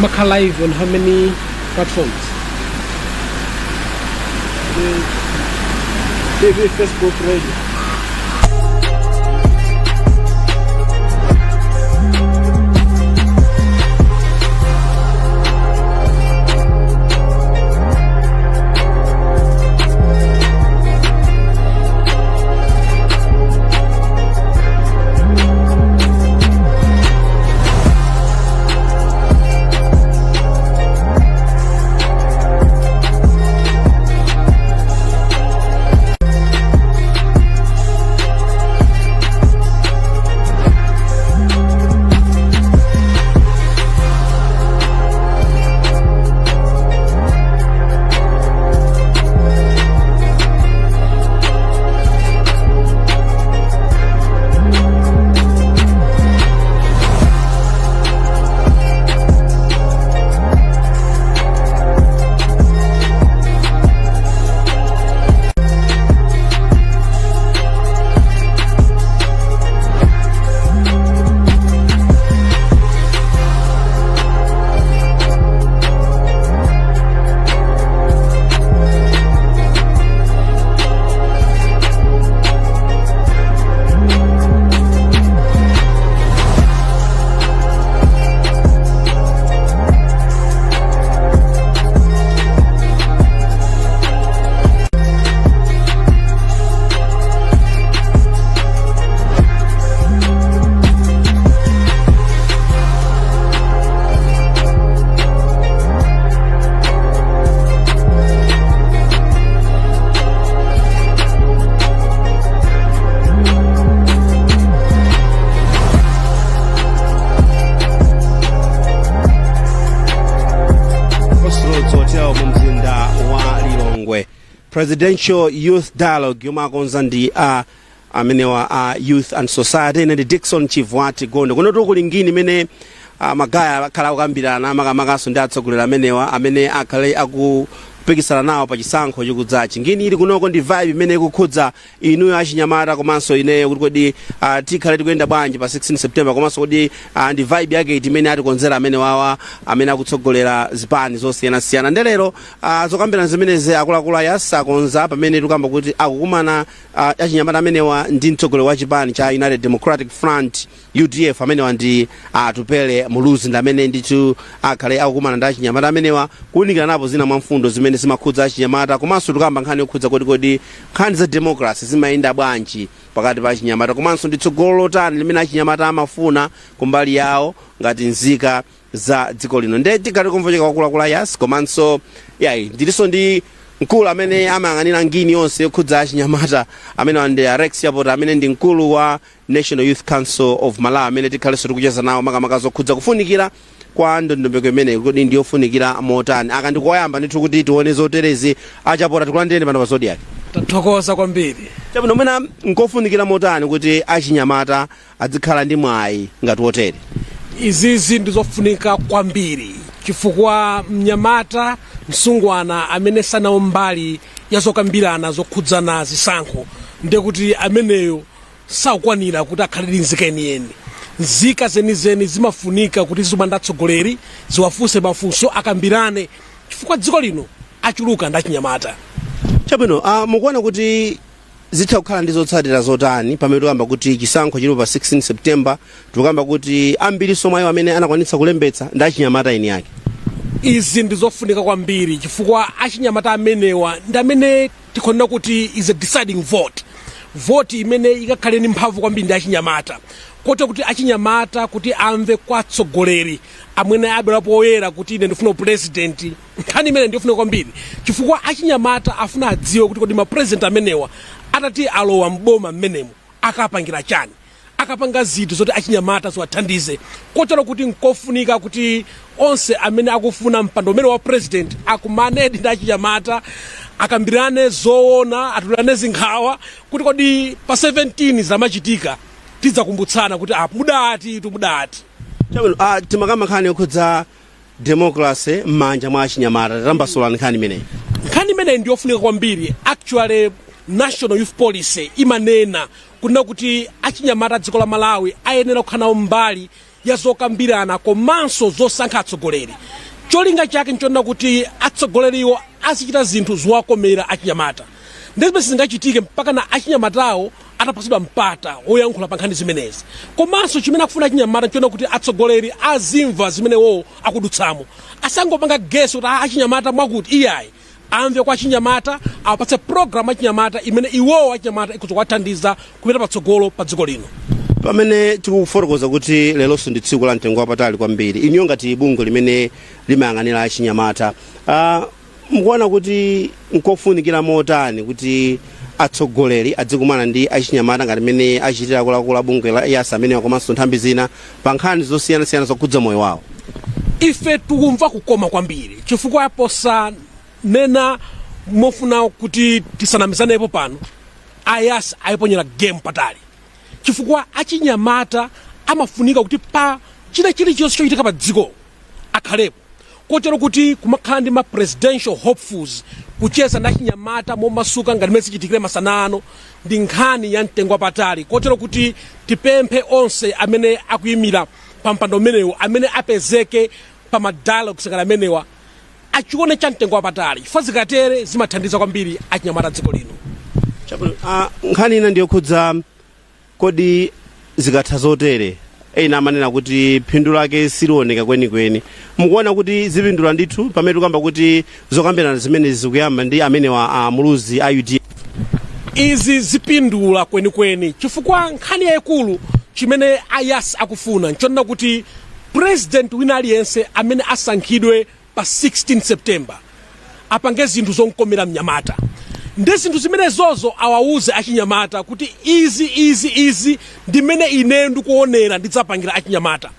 Maka live on how many platforms? TV, Facebook, radio. Presidential Youth Dialogue yomakonza ndi amenewa Youth and Society ndi Dickson Chivwati Gondo kuno tukulingini mene magaya akhala kukambirana makamakaso ndi atsogolera amenewa amene akhale akupikisana nawo pa chisankho chikudzachi ngini ili kunoko ndi vibe imene ikukhudza inuyo Achinyamata komanso ineyo kuti kodi tikhale tikuyenda bwanji pa 16 September komanso kodi ndi vibe yake imene atikonzera amene wawa amene akutsogolera zipani zosiyanasiyana ndelero zokambirana zimenezi akuluakulu akonza pamene tikamba kuti akukumana Achinyamata amenewa ndi mtsogoleri wa chipani cha United Democratic Front UDF amenewa ndi Atupele Muluzi ndamene nditu akhale akukumana ndi Achinyamata amenewa kuunikira napo zina mwamfundo zimene zimakhudza Achinyamata komanso tikamba nkhani yokhudza kodi nkhani za democracy zimayenda bwanji pakati pa Achinyamata komanso ndi tsogolo lotani limene Achinyamata amafuna kumbali yawo ngati nzika za dziko lino ndi tikati kumvocheka kwakuluakulu komanso ndilinso ndi mkulu amene amayang'anira ngini yonse yokhudza Achinyamata amene ndi Rex Yapota amene ndi mkulu wa National Youth Council of Malawi amene tikhalenso tikucheza nawo makamaka zokhudza kufunikira kwa ndondomeko imene kodi ndiyofunikira motani akandikoyamba ndithu kuti tione zoterezi Achapota tikulandire pano pa Zodiac tathokoza kwambiri chabwino mwina nkofunikira motani kuti Achinyamata adzikhala ndi mwayi ngati wotere izizi ndizofunika kwambiri chifukwa mnyamata msungwana amene sanawo mbali yazokambirana zokhudzana zisankho ndekuti ameneyo sakwanira kuti akhale ndi nzika yeniyeni nzika zenizeni zimafunika kuti zimanda tsogoleri ziwafunse mafunso akambirane chifukwa dziko lino achuluka ndi Achinyamata chabwino mukuona kuti zitha kukhala ndi zotsatira zotani pamene tikamba kuti chisankho chili pa 16 September tikamba kuti ambiri somwe amene anakwanitsa kulembetsa ndi Achinyamata eni yake izi ndizofunika kwambiri chifukwa Achinyamata amenewa ndi amene tikhonera kuti is a deciding vote imene ikakhale ni mphamvu kwambiri ndi Achinyamata kote kuti Achinyamata kuti amve kwa tsogoleri amene abwerapo oyera kuti ine ndifuna president nkhani imene ndifuna kwambiri chifukwa Achinyamata afuna adziwe kuti kodi ma president amenewa atati alowa mboma mmenemo akapangira chani akapanga zinthu zoti Achinyamata ziwathandize kotero kuti nkofunika kuti onse amene akufuna mpando umene wa president akumane ndi Achinyamata akambirane zoona atulane zinkhawa kuti kodi pa 17 zamachitika tidzakumbutsana kuti mudati chabwino timakamba nkhani yokhudza democracy m'manja mwa Achinyamata tambasula nkhani imene ndiyofunika kwambiri. Actually National Youth Policy imanena kuna kuti achinyamata dziko la Malawi ayenera kukhala mbali ya zokambirana komanso zosankha atsogoleri. Cholinga chake nchona kuti atsogoleriwo azichita zinthu zowakomera achinyamata. Ndezimene zingachitike mpaka na achinyamatawo atapasidwa mpata woyankhula pa nkhani zimenezi. Komanso chimene akufuna achinyamata nchona kuti atsogoleri azimva zimene wo akudutsamo. Asangopanga gesi kuti achinyamata mwakuti iyayi amve kwa achinyamata apatse program achinyamata imene iwowo achinyamata ikuzokwathandiza kupita patsogolo pa dziko lino. Pamene tikufotokoza kuti leloso ndi tsiku la mtengo wapatali kwambiri, inyo ngati bungwe limene limayang'anira achinyamata, mukuona kuti nkofunikira motani kuti atsogoleri adzikumana ndi achinyamata ngati mene achitira akuluakulu bungwe la yasa amene komanso nthambi zina pa nkhani zosiyanasiyana zokhudza moyo wawo? Ife tikumva kukoma kwambiri chifukwa posa nena mofuna kuti tisanamizanepo pano ayasa ayiponyera game patali. Chifukwa achinyamata amafunika kuti pa chilichonse chochitika pa dziko akhalepo. Kotero kuti kumakhala ndi ma presidential hopefuls kucheza ndi achinyamata momasuka ngati mene zichitikire masana ano ndi nkhani ya mtengo wapatali. Kotero kuti tipemphe onse amene akuyimira pa mpando umenewu amene apezeke pa madialogues ngati amenewa achione cha mtengo wapatali. Chifukwa zikatere zimathandiza kwambiri achinyamata dziko lino. Nkhani ina ndiyokhudza kodi zikatha zotere ena amanena kuti phindu lake silioneka kwenikweni. Mukuona kuti zipindula ndithu pamene tikamba kuti zokambirana zimene zikuyamba ndi amene wa Muluzi IUD? Izi zipindula kwenikweni chifukwa nkhani yayikulu chimene ayasa akufuna nchonena kuti president wina aliyense amene asankhidwe pa 16 September apange zinthu zonkomera mnyamata. Ndi zinthu zimene zozo awauze achinyamata kuti izi ndimene ine ndikuonera ndidzapangira achinyamata.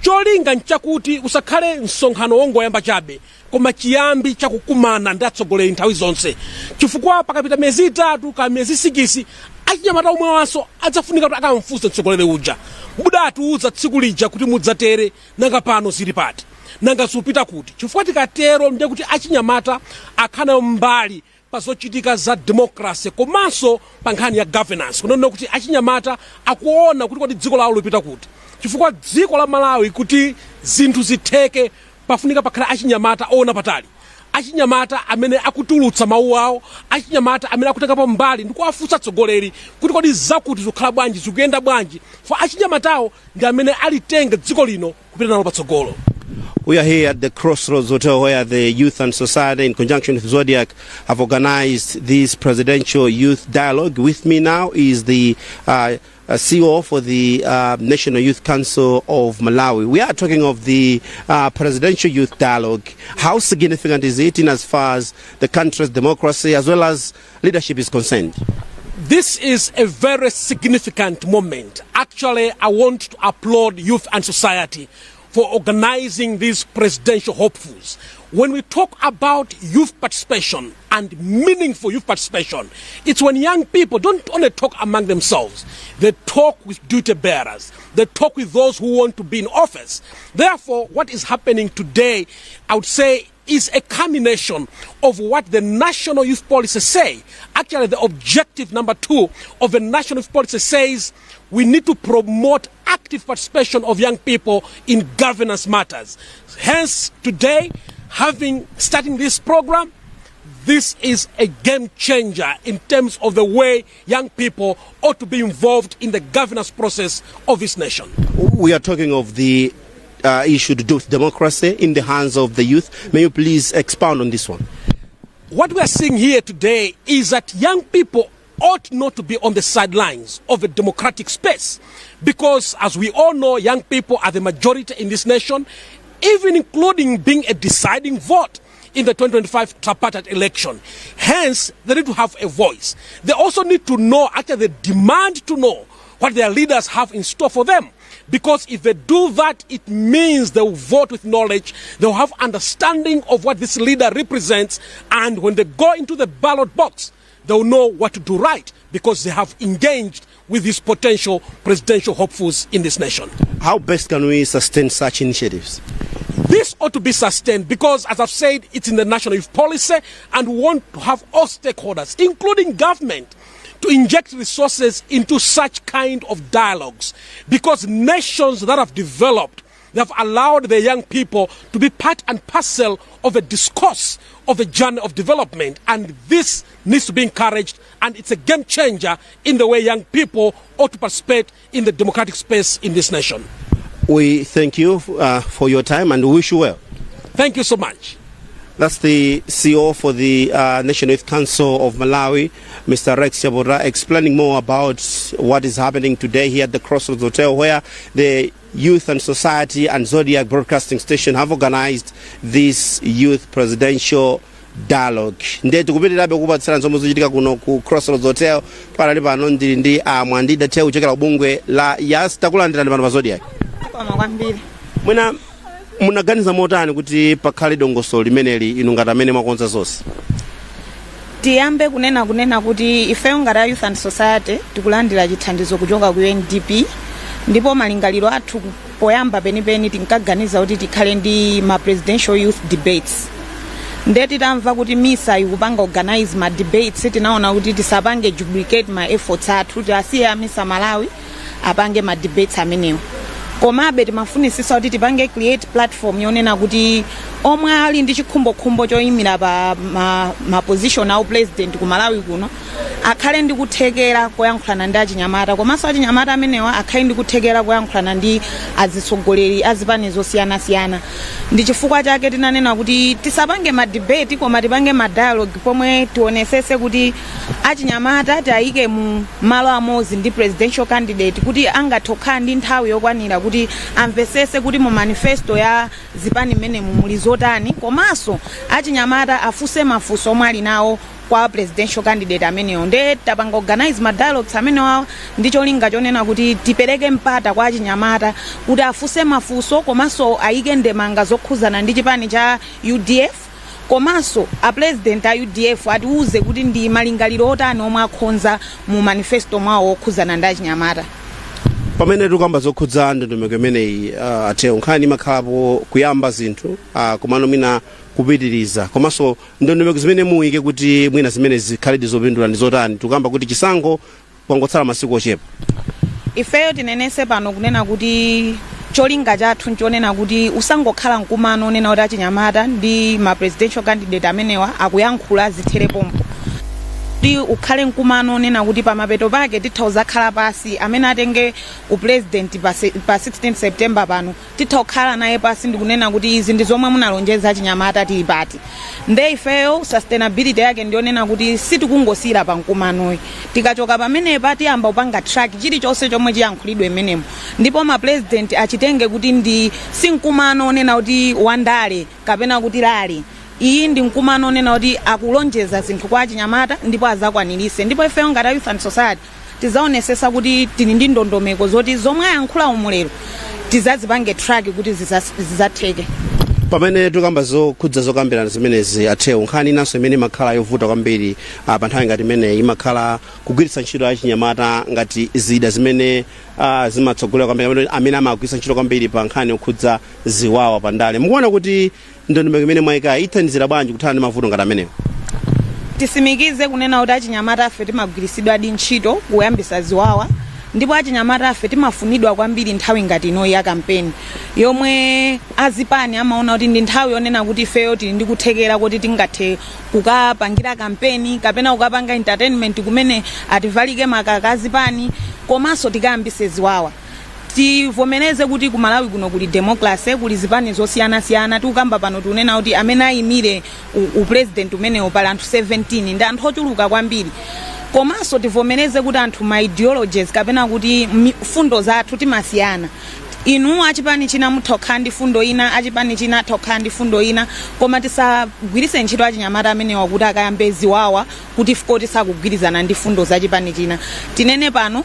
Cholinga nchakuti usakhale msonkhano wongoyamba chabe koma chiyambi chakukumana ndi atsogoleri nthawi zonse. Chifukwa pakapita miyezi 3 ka miyezi 6 achinyamata omwe wanso adzafunika kuti akamfunse mtsogoleri uja mudatiuza tsiku lija kuti mudzatere nanga pano zili pati nanga supita kuti. Chifukwa tikatero ndiye kuti achinyamata akhana mbali pazochitika za democracy komanso pa nkhani ya governance. Kunena kuti achinyamata akuona kuti kodi dziko lawo lipita kuti. Chifukwa dziko la Malawi kuti zinthu zitheke pafunika pakhala achinyamata ona patali. Achinyamata amene akutulutsa mawu awo, achinyamata amene akutengapo mbali ndi kuwafunsa atsogoleri kuti kodi zakuti zikhala bwanji zikuyenda bwanji. For achinyamatawo ndi amene alitenga dziko lino kupita nalo patsogolo. We are here at the Crossroads Hotel where the Youth and Society in conjunction with Zodiac have organized this presidential youth dialogue. With me now is the CEO for the National Youth Council of Malawi. We are talking of the presidential youth dialogue. How significant is it in as far as the country's democracy as well as leadership is concerned? This is a very significant moment. Actually, I want to applaud Youth and Society for organizing these presidential hopefuls. When we talk about youth participation and meaningful youth participation, it's when young people don't only talk among themselves, they talk with duty bearers, they talk with those who want to be in office. Therefore, what is happening today, I would say, is a culmination of what the National Youth Policy say. Actually, the objective number 2 of the National Youth Policy says we need to promote active participation of young people in governance matters. Hence, today, starting this program, this is a game changer in terms of the way young people ought to be involved in the governance process of this nation. We are talking of the issue to do with democracy in the hands of the youth. May you please expound on this one? What we are seeing here today is that young people ought not to be on the sidelines of a democratic space, because as we all know, young people are the majority in this nation, even including being a deciding vote in the 2025 tripartite election. Hence, they need to have a voice. They also need to know, actually they demand to know what their leaders have in store for them. Because if they do that, it means they will vote with knowledge, they will have understanding of what this leader represents, and when they go into the ballot box, they will know what to do right, because they have engaged with these potential presidential hopefuls in this nation. How best can we sustain such initiatives? This ought to be sustained because, as I've said, it's in the national youth policy, and we want to have all stakeholders, including government, to inject resources into such kind of dialogues, because nations that have developed, they have allowed their young people to be part and parcel of a discourse of a journey of development, and this needs to be encouraged, and it's a game changer in the way young people ought to participate in the democratic space in this nation. We thank you for your time and wish you well. Thank you so much. That's the CEO for the National Youth Council of Malawi, Mr. Rex Chabora, explaining more about what is happening today here at the Crossroads Hotel, where the Youth and Society and Zodiac Broadcasting Station have organized this youth presidential dialogue. Ndetu kupitirabe kupatsira nzomwe zochitika kuno ku Crossroads Hotel pali pano ndili ndi Mwandida Theo kuchokera kubungwe la YAS. Takulandirani pano pa Zodiac. Mwina munaganiza motani kuti pakhale dongosolo limeneli inu ngati amene mwakonza zonse? Tiyambe kunena kuti ifeyo ngati Youth and Society tikulandira chithandizo kuchoka ku UNDP, ndipo malingaliro athu poyamba penipeni tinkaganiza kuti tikhale ndi ma presidential youth debates. Ndeti tamva kuti MISA ikupanga organize ma debates, tinaona kuti tisapange duplicate ma efforts athu, tiasiye MISA Malawi apange ma debates amenewo. Komabe timafunisisa kuti tipange create platform yonena kuti omwe ali ndi chikhumbo choyimira pa ma position au president ku Malawi kuno akhale ndi kuthekera koyankhulana ndi achinyamata, komanso achinyamata amenewa akhale ndi kuthekera koyankhulana ndi azitsogoleri azipani zosiyana-siyana. Ndi chifukwa chake tinanena kuti tisapange ma debate koma tipange ma dialogue pomwe tionesese kuti achinyamata tiayike mu malo amodzi ndi presidential candidate kuti angatokhala ndi nthawi yokwanira kuti amvesese kuti mu manifesto ya zipani mene muli zotani, komanso achinyamata afuse mafunso omwe ali nawo kwa presidential candidate ameneyo. Nde tapanga organize ma dialogues amenewa ndi cholinga chonena kuti tipereke mpata kwa achinyamata kuti afuse mafunso, komanso ayike ndemanga zokhuzana ndi chipani cha UDF, komanso a president a UDF atiuze kuti ndi malingaliro otani omwe akhonza mu manifesto mwawo okhuzana ndi achinyamata. Pamene tukamba zokhudza ndondomeko imeneyi Theo, nkhani makhalapo kuyamba zinthu komano mwina kupitiriza, komanso ndondomeko zimene muyike kuti mwina zimene zikhale zopindula ndi zotani, tukamba kuti chisankho kwangotsala masiku ochepa. Ifeyo tinenese pano kunena kuti cholinga chathu nchonena kuti usangokhala mkumano onena kuti achinyamata ndi ma presidential candidate amenewa akuyankhula zitherepompo. Kuti ukhale mkumano onena kuti pamapeto pake titha kukhala pasi amene atenge upresident pa 16 September pano titha kukhala naye pasi ndikunena kuti izi ndi zomwe munalonjeza achinyamata tili pati. Nde ifeyo sustainability yake ndionena kuti sitikungosira pa mkumanoyi, tikachoka pamene pati amba upanga track chilichonse chomwe chiyankhulidwe menemo, ndipo ma president achitenge kuti ndi simkumano onena kuti wandale kapena kuti lali. Iyi ndi mkumano onena kuti akulonjeza zinthu kwa achinyamata ndipo azakwanirise. Ndipo ifeyo ngati Youth and Society tizaonesesa kuti tili ndi ndondomeko zoti zomwe ayankhula umulero tizazipange track kuti zizatheke. Pamene tukamba zokhudza zokambirana zimenezi Theo, nkhani inanso imene makhala yovuta kwambiri pa nthawi ngati imeneyi imakhala kugwiritsa ntchito achinyamata ngati zida zimene zimatsogolera kwambiri amene amagwiritsa ntchito kwambiri pa nkhani yokhudza ziwawa pandale. Mukuona kuti ndondomeko imene mwayika ithandizira bwanji kuthana ndi mavuto ngati amenewo? Tisimikize kunena kuti achinyamata afe timagwiritsidwa di ntchito kuyambisa ziwawa, ndipo achinyamata afe timafunidwa kwambiri nthawi ngati inoyi ya kampeni yomwe azipani amaona kuti ndi nthawi yonena kuti ifeyo tili ndi kuthekera kuti tingathe kukapangira kampeni kapena kukapanga entertainment kumene ativalike makaka azipani, komanso tikayambise ziwawa. Tivomereze kuti ku Malawi kuno kuli democracy, kuli zipani zosiyana-siyana. Tikukamba pano tunena kuti amene ayimire upresident umenewo pali anthu 17 ndi anthu ochuluka kwambiri. Komanso tivomereze kuti anthu ma ideologies kapena kuti fundo zathu timasiyana. Inu achipani china mutokha ndi fundo ina, achipani china tokha ndi fundo ina, koma tisagwiritse ntchito achinyamata amenewa kuti akayambe ziwawa kuti fikoti sakugwirizana ndi fundo za chipani china. Tinene pano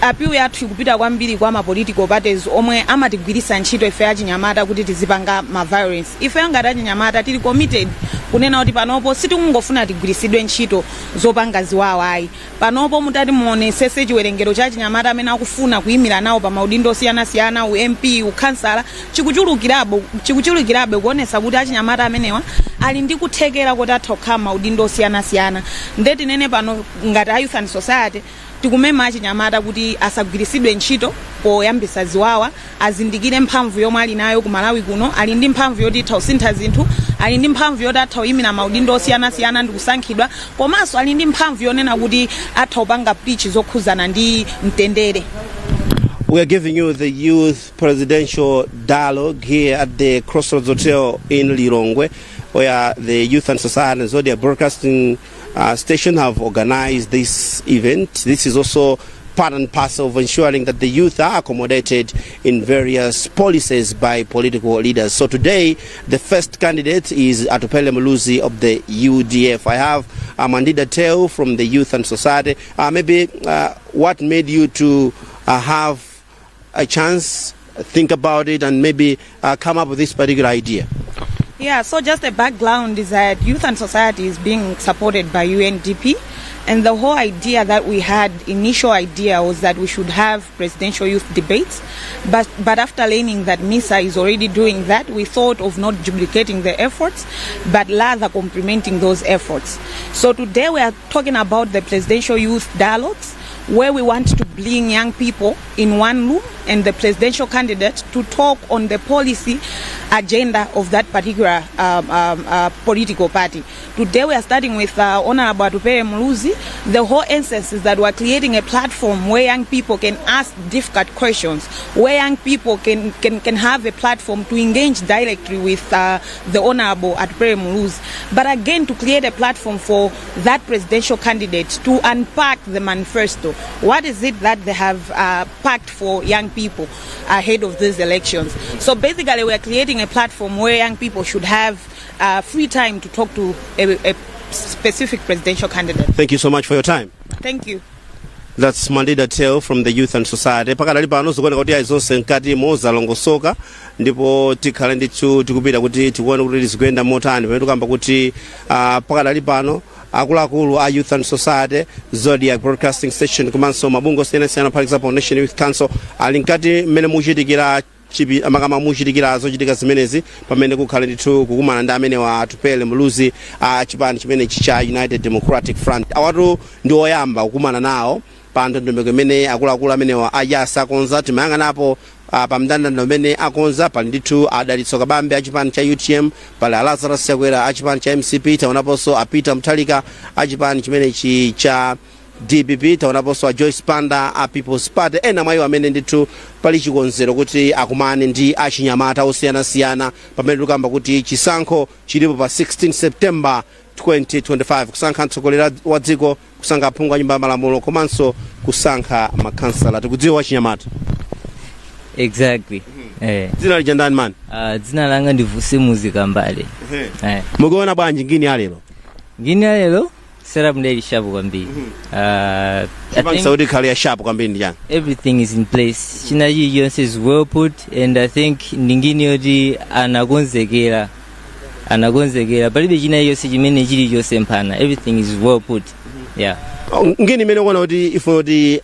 apiu yathu kupita kwambiri kwa ma political parties omwe amatigwiritsa ntchito ife achinyamata kuti tizipanga ma violence. Ife ngati achinyamata tili committed kunena kuti panopo sitikungofuna tigwirisidwe ntchito zopanga ziwawa ayi. Panopo mutati muonesese chiwerengero cha Achinyamata amene akufuna kuyimira nawo pa maudindo osiyanasiyana, UMP, ukhansala, chikuchulukirabe kuonesa kuti Achinyamata amenewa ali ndi kuthekera kuti atha kukhala maudindo osiyanasiyana. Ndeti nene pano ngati a Youth and Society tikumema Achinyamata kuti asagwirisidwe ntchito poyambisa ziwawa, azindikire mphamvu yomwe ali nayo ku Malawi kuno, ali ndi mphamvu yoti itha kusintha zinthu, ali ndi mphamvu yoti atha kuyimira maudindo osiyanasiyana ndi kusankhidwa, komanso ali ndi mphamvu yonena kuti atha kupanga pitch zokhuzana ndi mtendere. We are giving you the youth presidential dialogue here at the Crossroads Hotel in Lilongwe, where the Youth and Society and Zogwira Broadcasting Station have organized this event. This is also part and parcel of ensuring that the youth are accommodated in various policies by political leaders. So today, the first candidate is Atupele Muluzi of the UDF. I have Mandida Teo from the Youth and Society. Maybe what made you to have a chance, think about it, and maybe come up with this particular idea? Yeah, so just the background is that Youth and Society is being supported by UNDP, and the whole idea that we had, initial idea, was that we should have presidential youth debates, but after learning that MISA is already doing that, we thought of not duplicating the efforts, but rather complementing those efforts. So today we are talking about the presidential youth dialogues, where we want to bring young people in one room and the presidential candidate to talk on the policy agenda of that particular political party. Today we are starting with Honorable Atupele Muluzi. The whole essence is that we are creating a platform where young people can ask difficult questions, where young people can have a platform to engage directly with the Honorable Atupele Muluzi. But again, to create a platform for that presidential candidate to unpack the manifesto. What is it that they have packed for young people ahead of these elections? So basically we are creating a platform where young people should have free time to talk to a specific presidential candidate. Thank you so much for your time. Thank you. That's Mandida Teo from the Youth and Society. Pakadali pano zikuoneka kuti aizonse nkati moza longosoka ndipo tikhale ndithu tikupita kuti tikuone kuti zikuyenda motani pamene tikamba kuti pakadali pano akuluakulu a Youth and Society, Zogwira Broadcasting Station komanso mabungwe osiyanasiyana, for example National Youth Council, ali nkati mmene muchitikira amakama muchitikira zochitika zimenezi pamene kukhale ndithu kukumana ndi amene wa Atupele Muluzi chipani chimene cha United Democratic Front. Awatu ndi oyamba kukumana nawo pa ndondomeko imene akuluakulu amene wa ayasa akonza. Timayang'anapo pa mndandanda umene akonza pali ndithu adalitso kabambe achipani cha UTM, pali Lazarus Chakwera achipani cha MCP, taonaponso Peter Muthalika achipani chimene cha DPP, taonaponso Joyce Panda a People's Party. Ena mwayo amene ndithu pali chikonzero kuti akumane ndi Achinyamata osiyanasiyana pamene tikamba kuti chisankho chilipo pa 16 September 2025, kusankha mtsogoleri wa dziko, kusankha aphungu a nyumba ya malamulo komanso kusankha makhansala. Tikudziwa Achinyamata. Exactly. Dzina lija ndani man? Dzina langa ndi Vusimuzi Kambale. Mukuona bwanji ngini ya lero? Ngini ya lero sera mdeli sharp kwambiri. I think Saudi kali ya sharp kwambiri ndi jana. Everything is in place. Chinaji yonse is well put, and I think ndingini yoti anakonzekera palibe china yonse chimene chili yonse mpana. Everything is well put. Yeah. Ngini mene kuona kuti ifuna kuti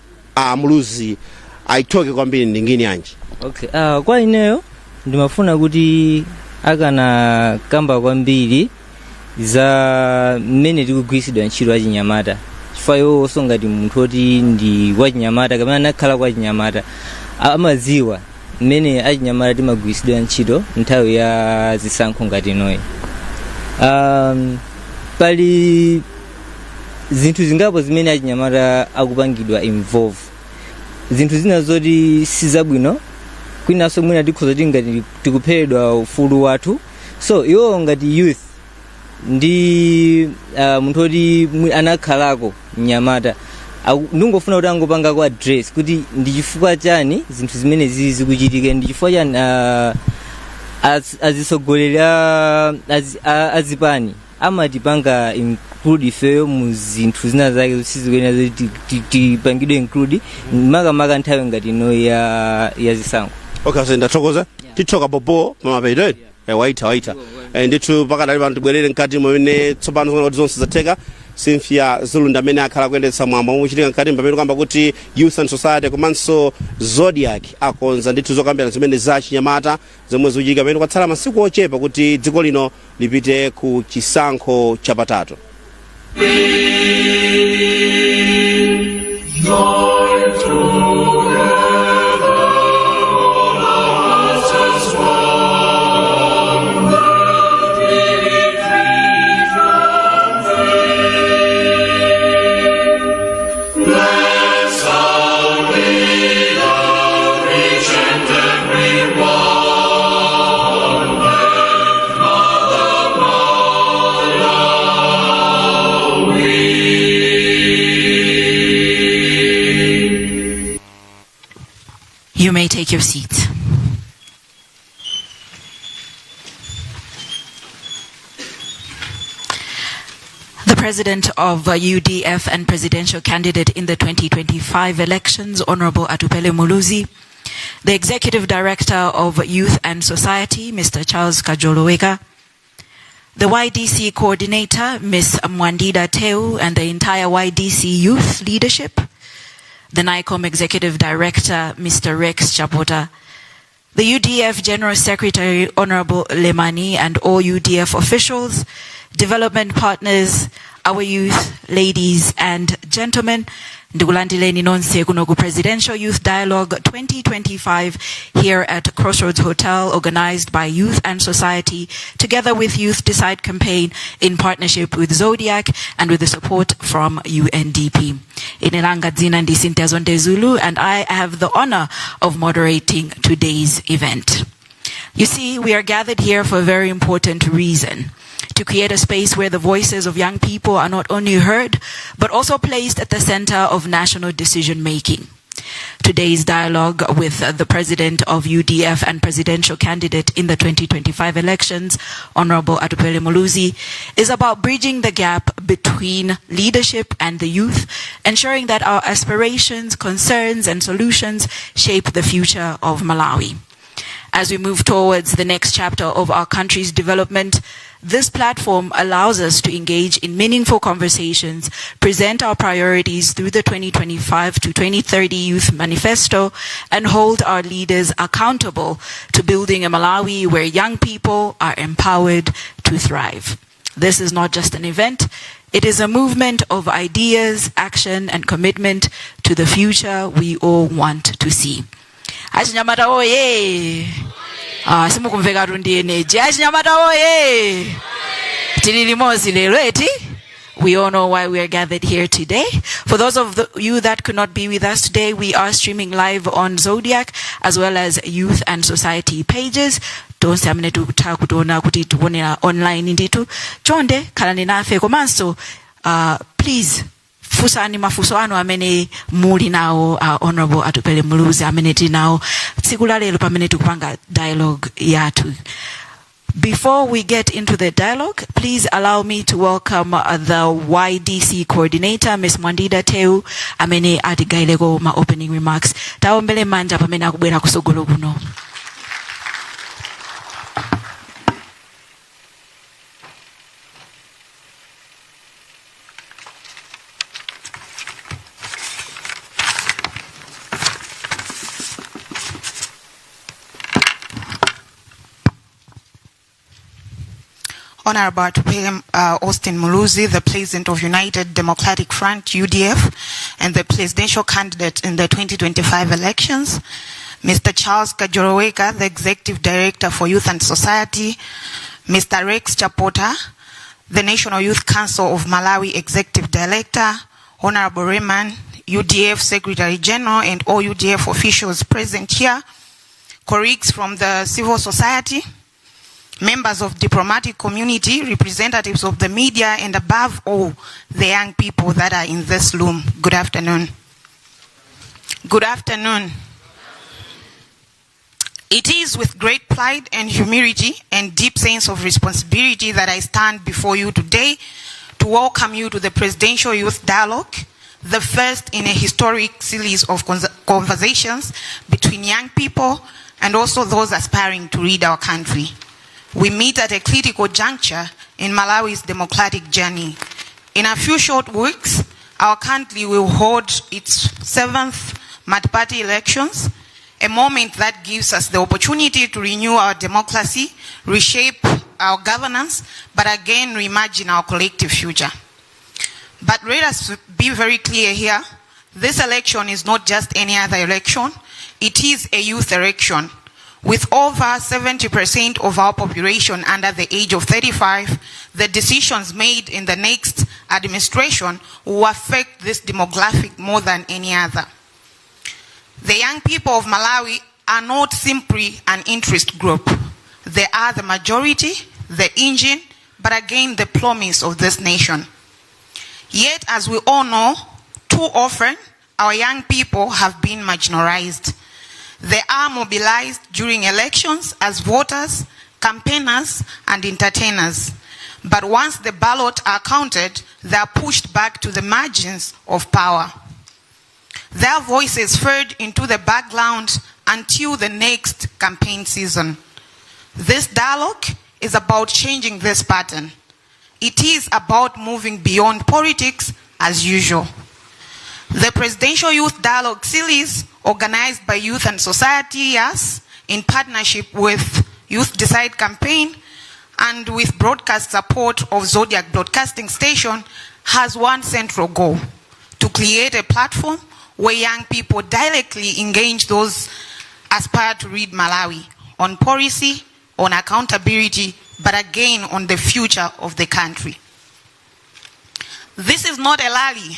Muluzi aitoke kwambiri ndi ngini yanji? Okay. Kwa ineyo ndimafuna kuti akana kamba kwambiri za mmene tikugwiritsidwa ntchito Achinyamata. Chifukwa iwo ngati munthu oti ndi wachinyamata kapena nakhala kwa Achinyamata amadziwa mmene Achinyamata timagwiritsidwa ntchito nthawi ya zisankho ngati noyi. Pali zinthu zingapo zimene Achinyamata akupangidwa involve. Zinthu zina zoti sizabwino kwinaso mwina tikhoza ngati tikuphedwa ufulu wathu. So iwo ngati youth ndi munthu oti anakhalako Mnyamata ndingofuna kuti angopanga kwa address kuti ndi chifukwa chani zinthu zimene zikuchitika, ndi chifukwa chani azisogoleri azipani amatipanga include ifeyo mu zinthu zina zake zisizikuyenera tipangidwe include makamaka nthawi ngati ino ya zisankho. Okay, so ndathokoza. Tithoka bobo mama Pedro. Waita. ndithu pakadali pano tibwerere mkati mwene tsopano kuti zonse zatheka. Cynthia Zulu amene akhala kuyendetsa mwambo umuchitika mkati pamene kamba kuti Youth and Society komanso Zodiac akonza ndithu zokambirana zimene za Achinyamata zomwe zikuchitika pamene kwatsala masiku ochepa kuti dziko lino lipite ku chisankho chapatatu. You may take your seats. The President of UDF and Presidential Candidate in the 2025 elections, Honorable Atupele Muluzi, the Executive Director of Youth and Society, Mr. Charles Kajoloweka, the YDC Coordinator, Ms. Mwandida Teu, and the entire YDC Youth Leadership, the NICOM Executive Director, Mr. Rex Chapota, the UDF General Secretary, Honorable Lemani, and all UDF officials, development partners, our youth, ladies and gentlemen, Ndikulandileni nonse kunoku Presidential Youth Dialogue 2025 here at Crossroads Hotel, organized by Youth and Society, together with Youth Decide campaign in partnership with Zodiac and with the support from UNDP. Inelanga dzina ndi Cynthia Zulu, and I have the honor of moderating today's event. You see, we are gathered here for a very important reason: to create a space where the voices of young people are not only heard, but also placed at the center of national decision-making. Today's dialogue with the President of UDF and Presidential Candidate in the 2025 elections, Honorable Atupele Muluzi, is about bridging the gap between leadership and the youth, ensuring that our aspirations, concerns, and solutions shape the future of Malawi. As we move towards the next chapter of our country's development, this platform allows us to engage in meaningful conversations, present our priorities through the 2025 to 2030 Youth Manifesto, and hold our leaders accountable to building a Malawi where young people are empowered to thrive. This is not just an event, it is a movement of ideas, action, and commitment to the future we all want to see. Achinyamata oye! Simukumveka rundi eneji. Achinyamata oye! Tililimozi lero eti? We all know why we are gathered here today. For those of you that could not be with us today, we are streaming live on Zodiac as well as Youth and Society pages. Tonse amene tukutaka kutuona kuti tuonera online nditu. Chonde kalani nafe komanso please fusani mafuso anu amene muli nawo Honorable Atupele Muluzi amene tinao tsiku la lero pamene tikupanga dialogue yathu. Before we get into the dialogue, please allow me to welcome the YDC coordinator, Ms. Mwandida Teu, amene atigaileko ma opening remarks. Taombele manja pamene akubwera kusogolo kuno. Honorable Atupele Austin Muluzi, the President of United Democratic Front, UDF, and the Presidential Candidate in the 2025 elections, Mr. Charles Kajoloweka, the Executive Director for Youth and Society, Mr. Rex Chapota, the National Youth Council of Malawi Executive Director, Honorable Raymond, UDF Secretary General, and all UDF officials present here, colleagues from the civil society, members of diplomatic community, representatives of the media, and above all, the young people that are in this room. Good afternoon. Good afternoon. It is with great pride and humility and deep sense of responsibility that I stand before you today to welcome you to the Presidential Youth Dialogue, the first in a historic series of conversations between young people and also those aspiring to lead our country. We meet at a critical juncture in Malawi's democratic journey. In a few short weeks, our country will hold its 7th multi-party elections, a moment that gives us the opportunity to renew our democracy, reshape our governance, but again reimagine our collective future. But let us be very clear here. This election is not just any other election. It is a youth election. With over 70% of our population under the age of 35, the decisions made in the next administration will affect this demographic more than any other. The young people of Malawi are not simply an interest group. They are the majority, the engine, but again the promise of this nation. Yet, as we all know, too often our young people have been marginalized. They are mobilized during elections as voters, campaigners, and entertainers. But once the ballots are counted, they are pushed back to the margins of power. Their voices fade into the background until the next campaign season. This dialogue is about changing this pattern. It is about moving beyond politics as usual. The Presidential Youth Dialogue Series, organized by Youth and Society YAS, in partnership with Youth Decide campaign and with broadcast support of Zodiac Broadcasting Station, has one central goal: to create a platform where young people directly engage those aspire to lead Malawi on policy, on accountability, but again on the future of the country. This is not a rally.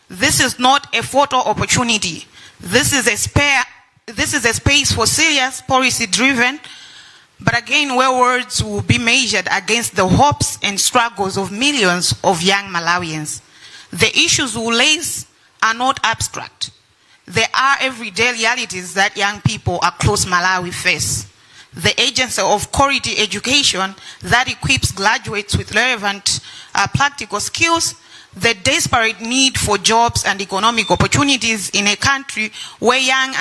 This is not a photo opportunity. This is a space for serious policy-driven, but again where words will be measured against the hopes and struggles of millions of young Malawians. The issues we raise are not abstract. They are everyday realities that young people across Malawi face. The agency of quality education that equips graduates with relevant practical skills, the desperate need for jobs and economic opportunities in a country where youth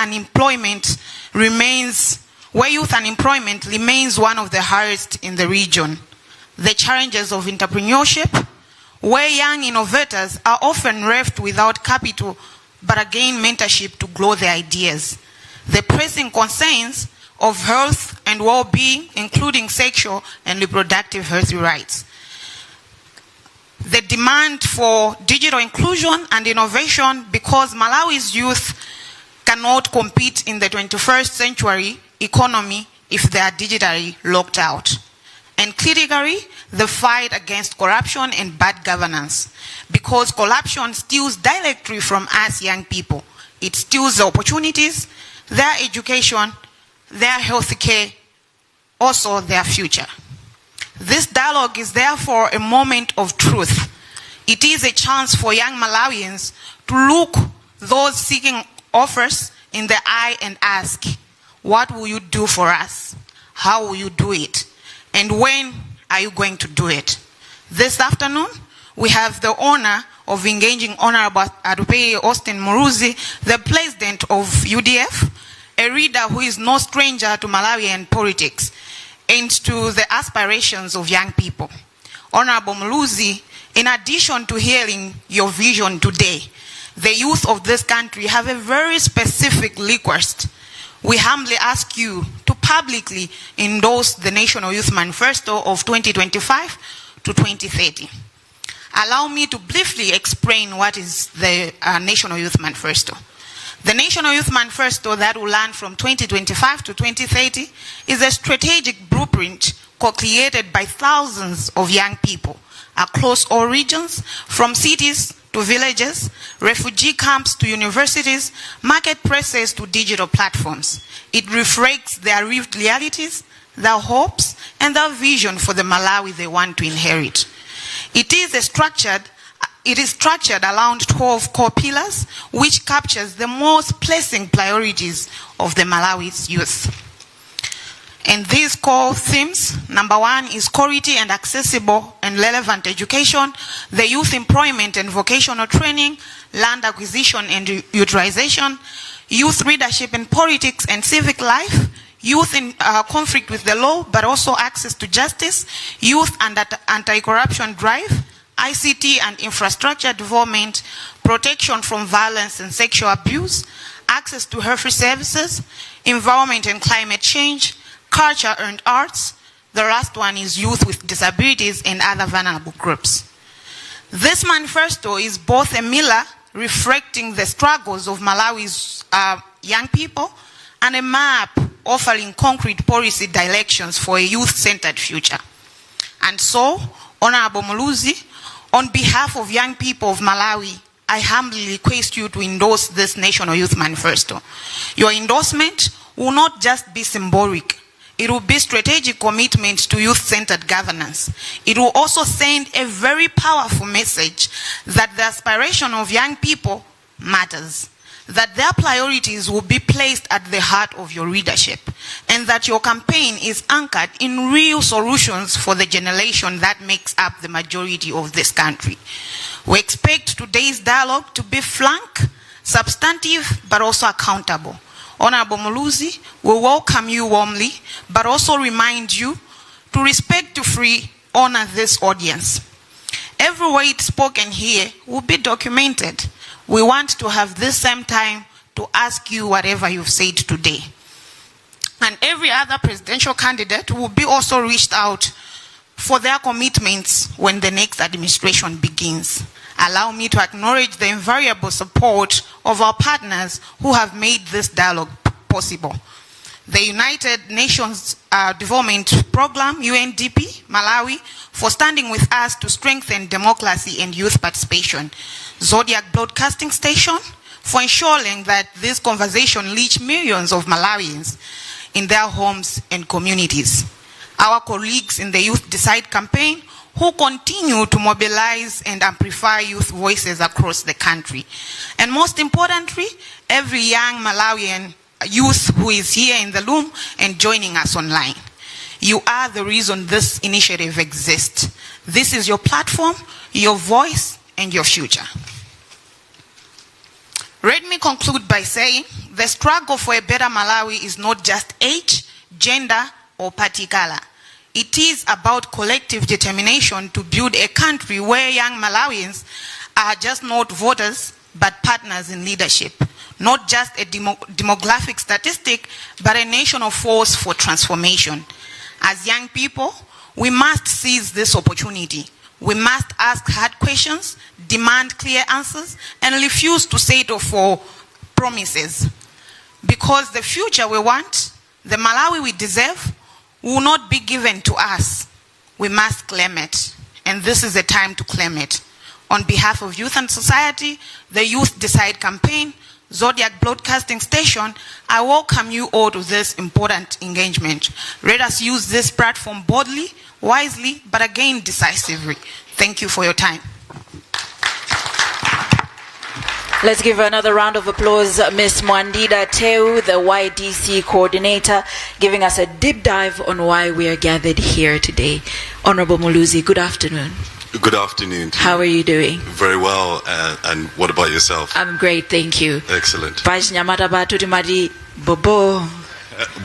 unemployment remains one of the highest in the region. The challenges of entrepreneurship, where young innovators are often left without capital, but again mentorship to grow their ideas. The pressing concerns of health and well-being, including sexual and reproductive health rights. The demand for digital inclusion and innovation, because Malawi's youth cannot compete in the 21st century economy if they are digitally locked out. And critically, the fight against corruption and bad governance, because corruption steals directly from us young people. It steals the opportunities, their education, their health care, also their future. This dialogue is therefore a moment of truth. It is a chance for young Malawians to look those seeking offers in the eye and ask, what will you do for us? How will you do it? And when are you going to do it? This afternoon, we have the honor of engaging Honorable Atupele Muluzi, the president of UDF, a leader who is no stranger to Malawian politics and to the aspirations of young people. Honorable Muluzi, in addition to hearing your vision today, the youth of this country have a very specific request. We humbly ask you to publicly endorse the National Youth Manifesto of 2025 to 2030. Allow me to briefly explain what is the National Youth Manifesto. The National Youth Manifesto that will run from 2025 to 2030 is a strategic blueprint co-created by thousands of young people across all regions, from cities to villages, refugee camps to universities, marketplaces to digital platforms. It reflects their lived realities, their hopes, and their vision for the Malawi they want to inherit. It is structured around 12 core pillars, which captures the most pressing priorities of the Malawi's youth. And these core themes, number one is quality and accessible and relevant education, the youth employment and vocational training, land acquisition and utilization, youth leadership in politics and civic life, youth in conflict with the law, but also access to justice, youth and anti-corruption drive, ICT and infrastructure development, protection from violence and sexual abuse, access to health services, environment and climate change, culture and arts. The last one is youth with disabilities and other vulnerable groups. This manifesto is both a mirror reflecting the struggles of Malawi's young people and a map offering concrete policy directions for a youth-centered future. And so, Honorable Muluzi, on behalf of young people of Malawi, I humbly request you to endorse this National Youth Manifesto. Your endorsement will not just be symbolic. It will be strategic commitment to youth-centered governance. It will also send a very powerful message that the aspiration of young people matters, that their priorities will be placed at the heart of your leadership, and that your campaign is anchored in real solutions for the generation that makes up the majority of this country. We expect today's dialogue to be frank, substantive, but also accountable. Honorable Muluzi, we welcome you warmly, but also remind you to respect, to free, honor this audience. Every word spoken here will be documented. We want to have this same time to ask you whatever you've said today. And every other presidential candidate will be also reached out for their commitments when the next administration begins. Allow me to acknowledge the invariable support of our partners who have made this dialogue possible. The United Nations Development Program, UNDP, Malawi, for standing with us to strengthen democracy and youth participation. Zodiac Broadcasting Station, for ensuring that this conversation reach millions of Malawians in their homes and communities. Our colleagues in the Youth Decide campaign, who continue to mobilize and amplify youth voices across the country. And most importantly, every young Malawian youth who is here in the room and joining us online. You are the reason this initiative exists. This is your platform, your voice, and your future. Let me conclude by saying the struggle for a better Malawi is not just age, gender, or party color. It is about collective determination to build a country where young Malawians are just not voters, but partners in leadership. Not just a demographic statistic, but a national force for transformation. As young people, we must seize this opportunity. We must ask hard questions, demand clear answers, and refuse to settle for promises. Because the future we want, the Malawi we deserve, will not be given to us. We must claim it. And this is the time to claim it. On behalf of Youth and Society, the Youth Decide campaign, Zodiac Broadcasting Station, I welcome you all to this important engagement. Let us use this platform boldly, wisely, but again decisively. Thank you for your time. Let's give another round of applause, Ms. Mwandida Teu, the YDC coordinator, giving us a deep dive on why we are gathered here today. Honorable Muluzi, good afternoon. Good afternoon to you. How are you doing? Very well, and what about yourself? I'm great, thank you. Excellent. Achinyamata batu timati bobo.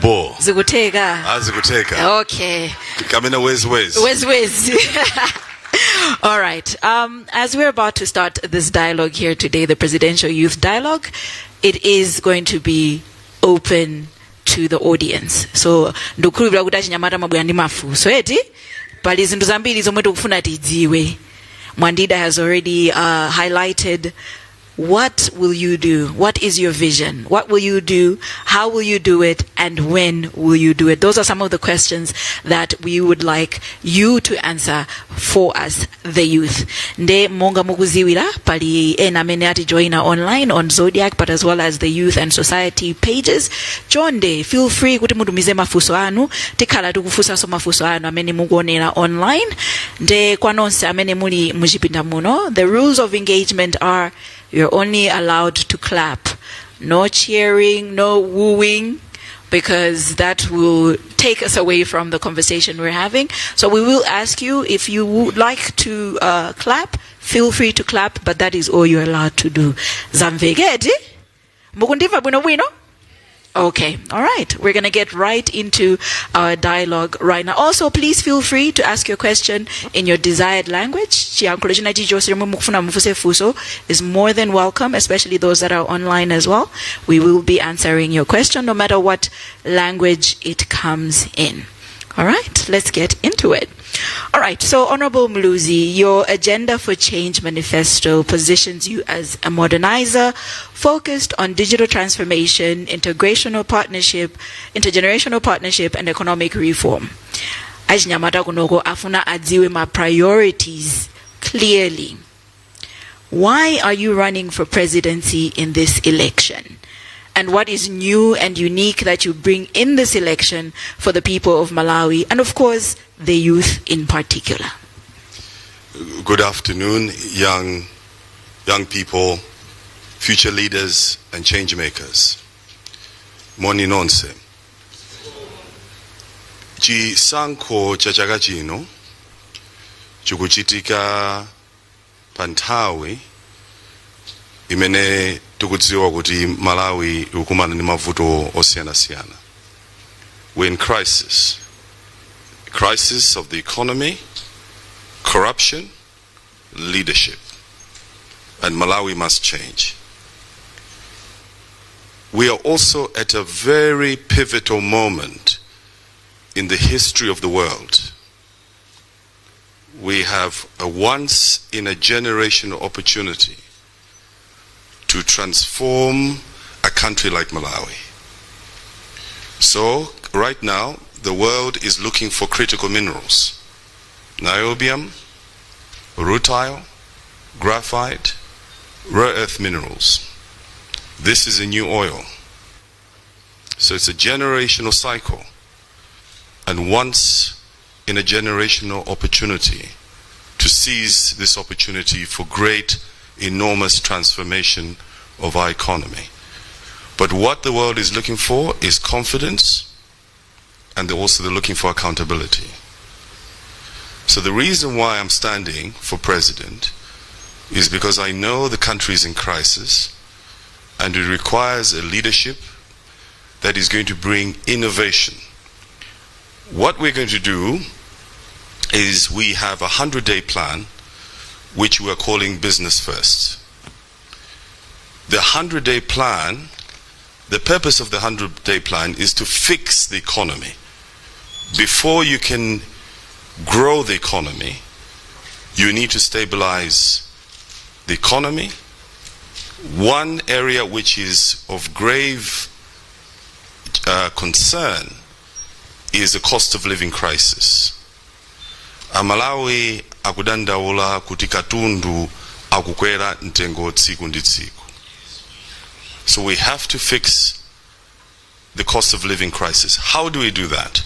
Bo. Zikuteka. Zikuteka. Okay. Kamina wezi. Wezi. All right. As we're about to start this dialogue here today, the Presidential Youth Dialogue, it is going to be open to the audience. So, ndukulubira kuti Achinyamata mabwera ndi mafunso eti pali zinthu zambiri zomwe tikufuna tidziwe. Mwandida has already highlighted what will you do? What is your vision? What will you do? How will you do it? And when will you do it? Those are some of the questions that we would like you to answer for us, the youth. Nde monga mukuziwira pali ena amene ati joina online on Zodiac, but as well as the Youth and Society pages. Chonde, feel free kuti mutumize mafunso anu. Tikhala tikufunsa so mafunso anu amene mukuonera online. Nde kwanonse amene muli mujipinda muno. The rules of engagement are: you're only allowed to clap. No cheering, no wooing, because that will take us away from the conversation we're having. So we will ask you, if you would like to clap, feel free to clap, but that is all you're allowed to do. Zamvegeti? Mukundiva bwino bwino? Okay, all right. We're going to get right into our dialogue right now. Also, please feel free to ask your question in your desired language. Is more than welcome, especially those that are online as well. We will be answering your question no matter what language it comes in. All right, let's get into it. All right, so Honorable Muluzi, your Agenda for Change manifesto positions you as a modernizer focused on digital transformation, intergenerational partnership, and economic reform. Achinyamata kunogo afuna adziwe ma priorities clearly. Why are you running for presidency in this election? And what is new and unique that you bring in this election for the people of Malawi and, of course, the youth in particular? Good afternoon, young people, future leaders and change makers. Moni nonse. Chisankho chachaka chino chikuchitika panthawi imene tikudziwa kuti Malawi ikumana ndi mavuto osiyanasiyana. We're in crisis of the economy, corruption, leadership, and Malawi must change. We are also at a very pivotal moment in the history of the world. We have a once-in-a-generation opportunity to transform a country like Malawi. So, right now, the world is looking for critical minerals. Niobium, rutile, graphite, rare earth minerals. This is a new oil. So it's a generational cycle. And once in a generational opportunity to seize this opportunity for great, enormous transformation of our economy. But what the world is looking for is confidence, and they're looking for accountability. So the reason why I'm standing for president is because I know the country is in crisis, and it requires a leadership that is going to bring innovation. What we're going to do is we have a 100-day plan which we are calling Business First. The 100-day plan, the purpose of the 100-day plan is to fix the economy. Before you can grow the economy, you need to stabilize the economy. One area which is of grave concern is the cost of living crisis. Malawi akudandaula kuti katundu akukwera ntengo tsiku ndi tsiku. So we have to fix the cost of living crisis. How do we do that?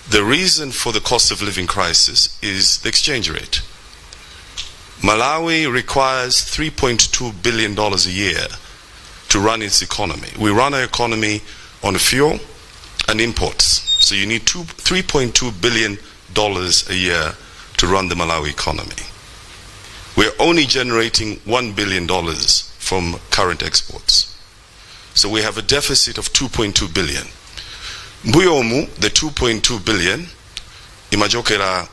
The reason for the cost of living crisis is the exchange rate. Malawi requires $3.2 billion a year to run its economy. We run our economy on fuel and imports. So you need $3.2 billion a year to run the Malawi economy. We're only generating $1 billion from current exports. So we have a deficit of $2.2 billion. Mbuyomu, the $2.2 billion, imajokera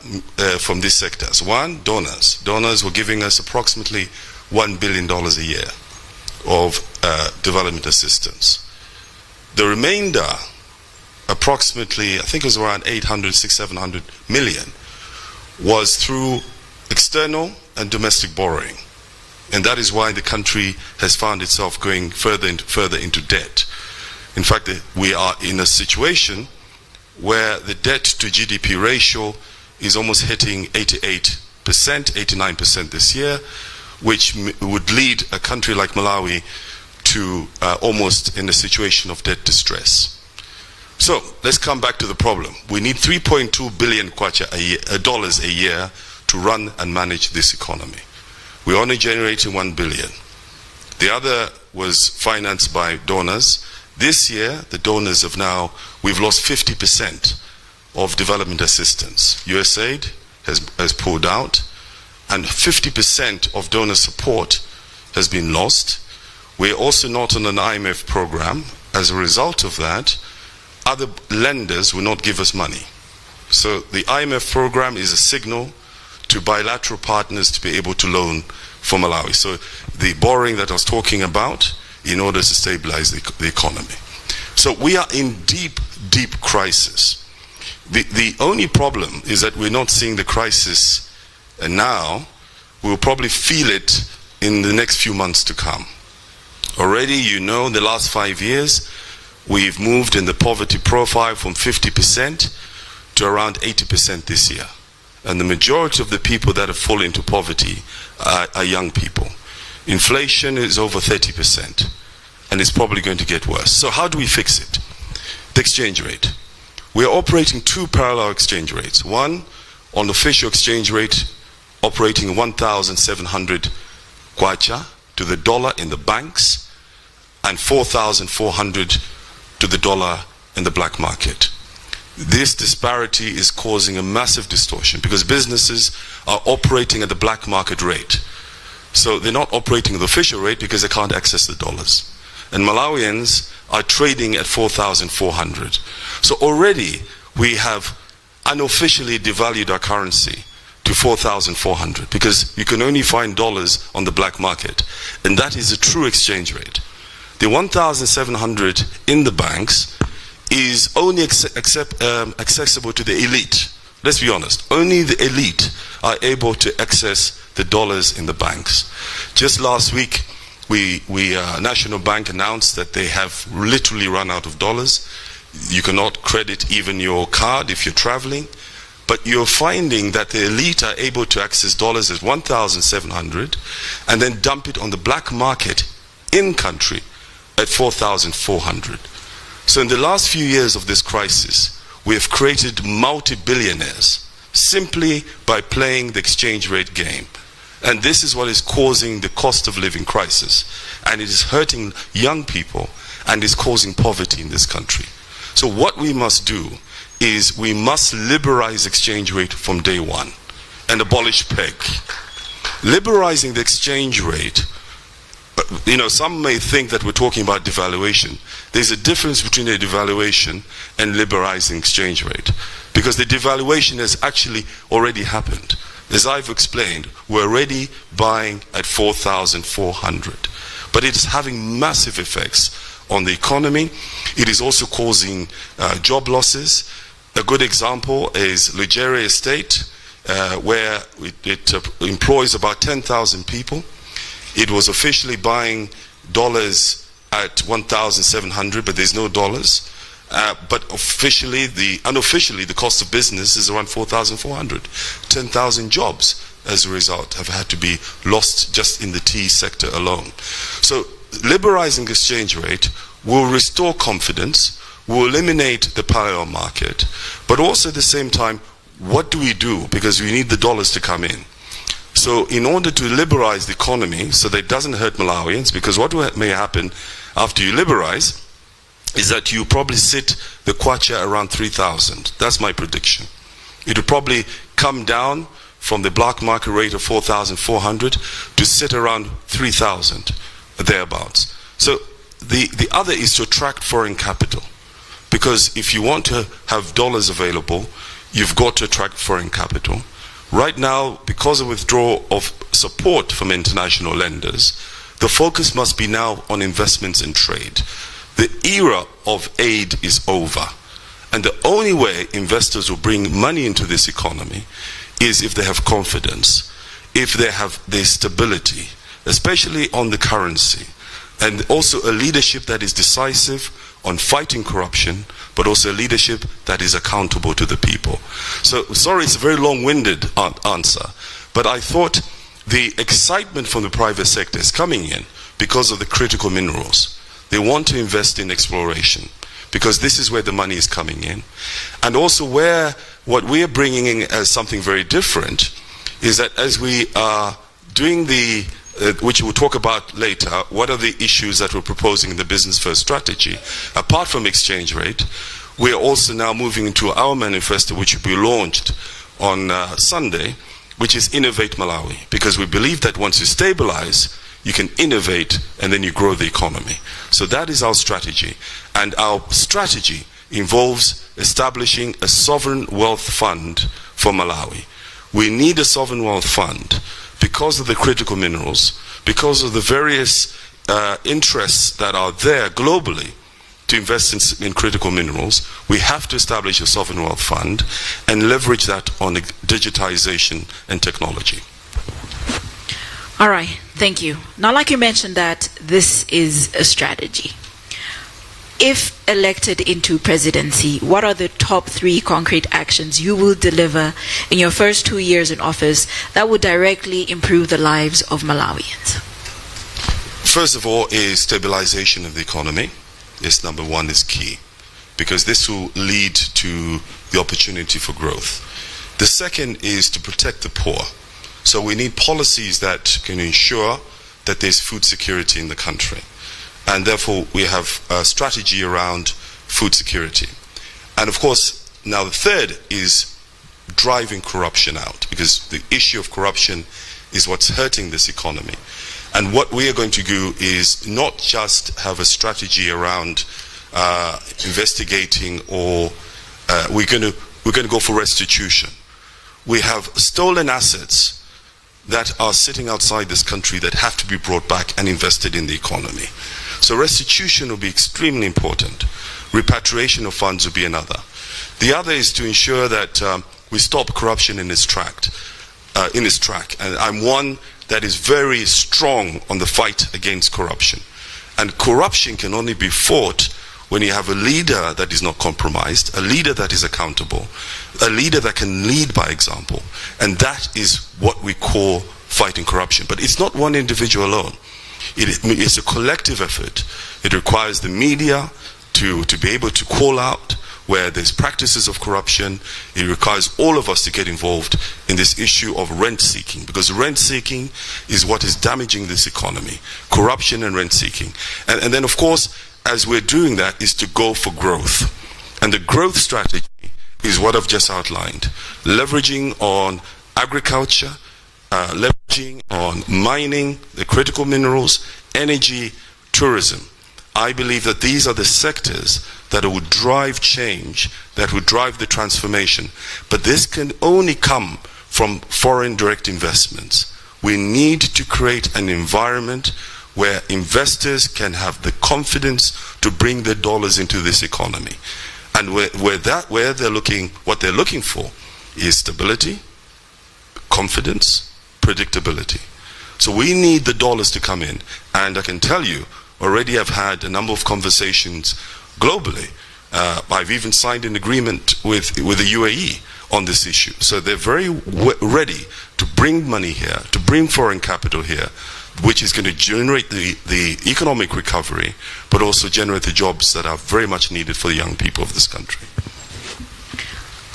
from these sectors. One, donors. Donors were giving us approximately $1 billion a year of development assistance. The remainder, approximately, I think it was around 700 million, was through external and domestic borrowing. And that is why the country has found itself going further into debt. In fact, we are in a situation where the debt to GDP ratio is almost hitting 88%, 89% this year, which would lead a country like Malawi to almost in a situation of debt distress. So let's come back to the problem. We need $3.2 billion dollars a year to run and manage this economy. We're only generating $1 billion. The other was financed by donors. This year, the donors we've lost 50% of development assistance. USAID has pulled out, and 50% of donor support has been lost. We're also not on an IMF program, As a result of that, other lenders will not give us money. So the IMF program is a signal to bilateral partners to be able to loan for Malawi. So the borrowing that I was talking about in order to stabilize the economy. So we are in deep, deep crisis. The only problem is that we're not seeing the crisis now. We'll probably feel it in the next few months to come. Already, you know, in the last 5 years, we've moved in the poverty profile from 50% to around 80% this year. And the majority of the people that have fallen into poverty are young people. Inflation is over 30%, and it's probably going to get worse. So how do we fix it? The exchange rate. We're operating two parallel exchange rates. One, on the official exchange rate, operating 1,700 kwacha to the dollar in the banks, and 4,400 to the dollar in the black market. This disparity is causing a massive distortion because businesses are operating at the black market rate. So they're not operating at the official rate because they can't access the dollars. And Malawians are trading at 4,400. So already we have unofficially devalued our currency to 4,400 because you can only find dollars on the black market. And that is a true exchange rate. The 1,700 in the banks is only accessible to the elite. Let's be honest. Only the elite are able to access the dollars in the banks. Just last week, National Bank announced that they have literally run out of dollars. You cannot credit even your card if you're traveling. But you're finding that the elite are able to access dollars at 1,700 and then dump it on the black market in country at 4,400. So in the last few years of this crisis, we have created multi-billionaires simply by playing the exchange rate game. And this is what is causing the cost of living crisis. And it is hurting young people and is causing poverty in this country. So what we must do is we must liberalize exchange rate from day one and abolish peg. Liberalizing the exchange rate, you know, some may think that we're talking about devaluation. There's a difference between a devaluation and liberalizing exchange rate, because the devaluation has actually already happened. As I've explained, we're already buying at 4,400, but it is having massive effects on the economy. It is also causing job losses. A good example is Nigeria Estate, where it employs about 10,000 people. It was officially buying dollars at 1,700, but there's no dollars. But unofficially, the cost of business is around 4,400. 10,000 jobs, as a result, have had to be lost just in the tea sector alone. So liberalizing exchange rate will restore confidence, will eliminate the parallel market, but also at the same time, what do we do? Because we need the dollars to come in. So in order to liberalize the economy so that it doesn't hurt Malawians, because what may happen after you liberalize is that you probably sit the kwacha around 3,000. That's my prediction. It will probably come down from the black market rate of 4,400 to sit around 3,000, thereabouts. So the other is to attract foreign capital. Because if you want to have dollars available, you've got to attract foreign capital. Right now, because of withdrawal of support from international lenders, the focus must be now on investments and trade. The era of aid is over. And the only way investors will bring money into this economy is if they have confidence, if they have the stability, especially on the currency, and also a leadership that is decisive on fighting corruption, but also a leadership that is accountable to the people. So, sorry, it's a very long-winded answer, but I thought the excitement from the private sector is coming in because of the critical minerals. They want to invest in exploration because this is where the money is coming in. And also where what we are bringing in as something very different is that as we are doing the which we'll talk about later, what are the issues that we're proposing in the Business First strategy? Apart from exchange rate, we are also now moving into our manifesto, which will be launched on Sunday, which is Innovate Malawi. Because we believe that once you stabilize, you can innovate, and then you grow the economy. So that is our strategy. And our strategy involves establishing a sovereign wealth fund for Malawi. We need a sovereign wealth fund because of the critical minerals, because of the various interests that are there globally to invest in critical minerals. We have to establish a sovereign wealth fund and leverage that on digitization and technology. All right, thank you. Now, like you mentioned that this is a strategy. If elected into presidency, what are the top 3 concrete actions you will deliver in your first 2 years in office that would directly improve the lives of Malawians? First of all is stabilization of the economy. This number 1 is key, because this will lead to the opportunity for growth. The second is to protect the poor. So we need policies that can ensure that there's food security in the country. And therefore we have a strategy around food security. And of course, now the third is driving corruption out, because the issue of corruption is what's hurting this economy. And what we are going to do is not just have a strategy around investigating, or we're going to go for restitution. We have stolen assets that are sitting outside this country that have to be brought back and invested in the economy. So restitution will be extremely important. Repatriation of funds will be another. The other is to ensure that we stop corruption in its track. And I'm one that is very strong on the fight against corruption. And corruption can only be fought when you have a leader that is not compromised, a leader that is accountable, a leader that can lead by example. And that is what we call fighting corruption. But it's not one individual alone. It's a collective effort. It requires the media to be able to call out where there's practices of corruption. It requires all of us to get involved in this issue of rent seeking, because rent seeking is what is damaging this economy. Corruption and rent seeking. And then of course, as we're doing that, is to go for growth. And the growth strategy is what I've just outlined. Leveraging on agriculture, leveraging on mining, the critical minerals, energy, tourism. I believe that these are the sectors that would drive change, that would drive the transformation. But this can only come from foreign direct investments. We need to create an environment where investors can have the confidence to bring their dollars into this economy. And where they're looking, what they're looking for is stability, confidence, predictability. So we need the dollars to come in. And I can tell you, already I've had a number of conversations globally. I've even signed an agreement with the UAE on this issue. So they're very ready to bring money here, to bring foreign capital here, which is going to generate the economic recovery, but also generate the jobs that are very much needed for the young people of this country.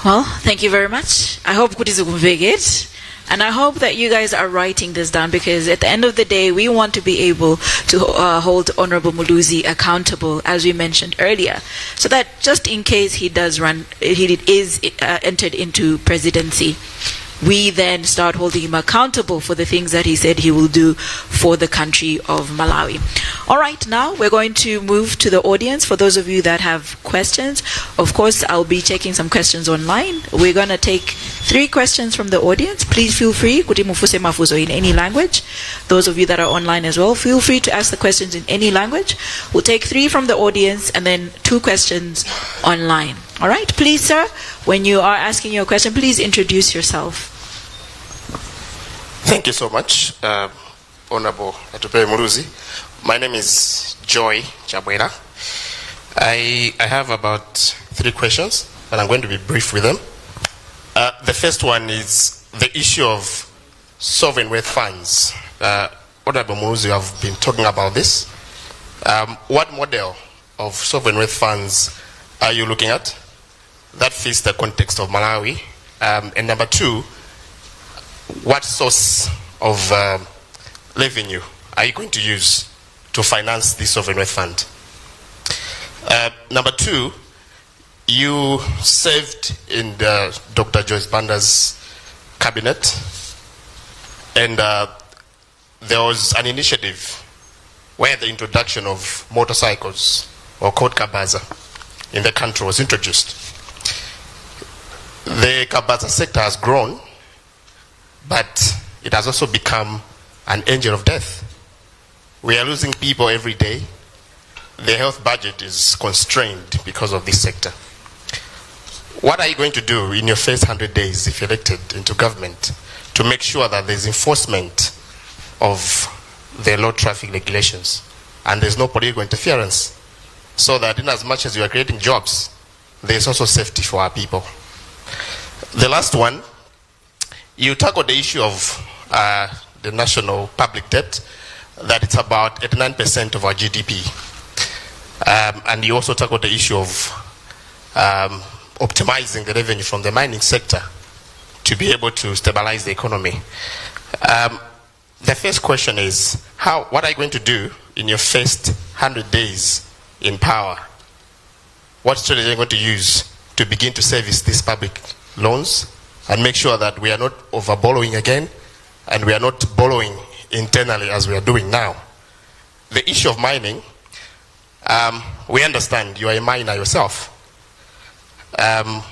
Well, thank you very much. I hope kuti zikumveketi. And I hope that you guys are writing this down, because at the end of the day, we want to be able to hold Honorable Muluzi accountable, as we mentioned earlier, so that just in case he is entered into presidency, we then start holding him accountable for the things that he said he will do for the country of Malawi. All right, now we're going to move to the audience. For those of you that have questions, of course, I'll be taking some questions online. We're going to take 3 questions from the audience. Please feel free, kuti mufuse mafuzo in any language. Those of you that are online as well, feel free to ask the questions in any language. We'll take 3 from the audience and then 2 questions online. All right, please, sir, when you are asking your question, please introduce yourself. Thank you so much, Honorable Atupele Muluzi. My name is Joy Chabwera. I have about 3 questions, but I'm going to be brief with them. The first one is the issue of sovereign wealth funds. Honorable Muluzi, you have been talking about this. What model of sovereign wealth funds are you looking at that fits the context of Malawi? And number 2, what source of revenue are you going to use to finance this sovereign wealth fund? Number 2, you served in Dr. Joyce Banda's cabinet, and there was an initiative where the introduction of motorcycles, or called kabaza, in the country was introduced. The kabaza sector has grown, but it has also become an engine of death. We are losing people every day. The health budget is constrained because of this sector. What are you going to do in your first 100 days, if elected into government, to make sure that there's enforcement of the road traffic regulations and there's no political interference, so that in as much as you are creating jobs, there's also safety for our people? The last one, you tackled the issue of the national public debt, that it's about 89% of our GDP. And you also tackled the issue of optimizing the revenue from the mining sector to be able to stabilize the economy. The first question is, what are you going to do in your first 100 days in power? What strategy are you going to use to begin to service these public loans and make sure that we are not over borrowing again and we are not borrowing internally as we are doing now? The issue of mining, we understand you are a miner yourself. How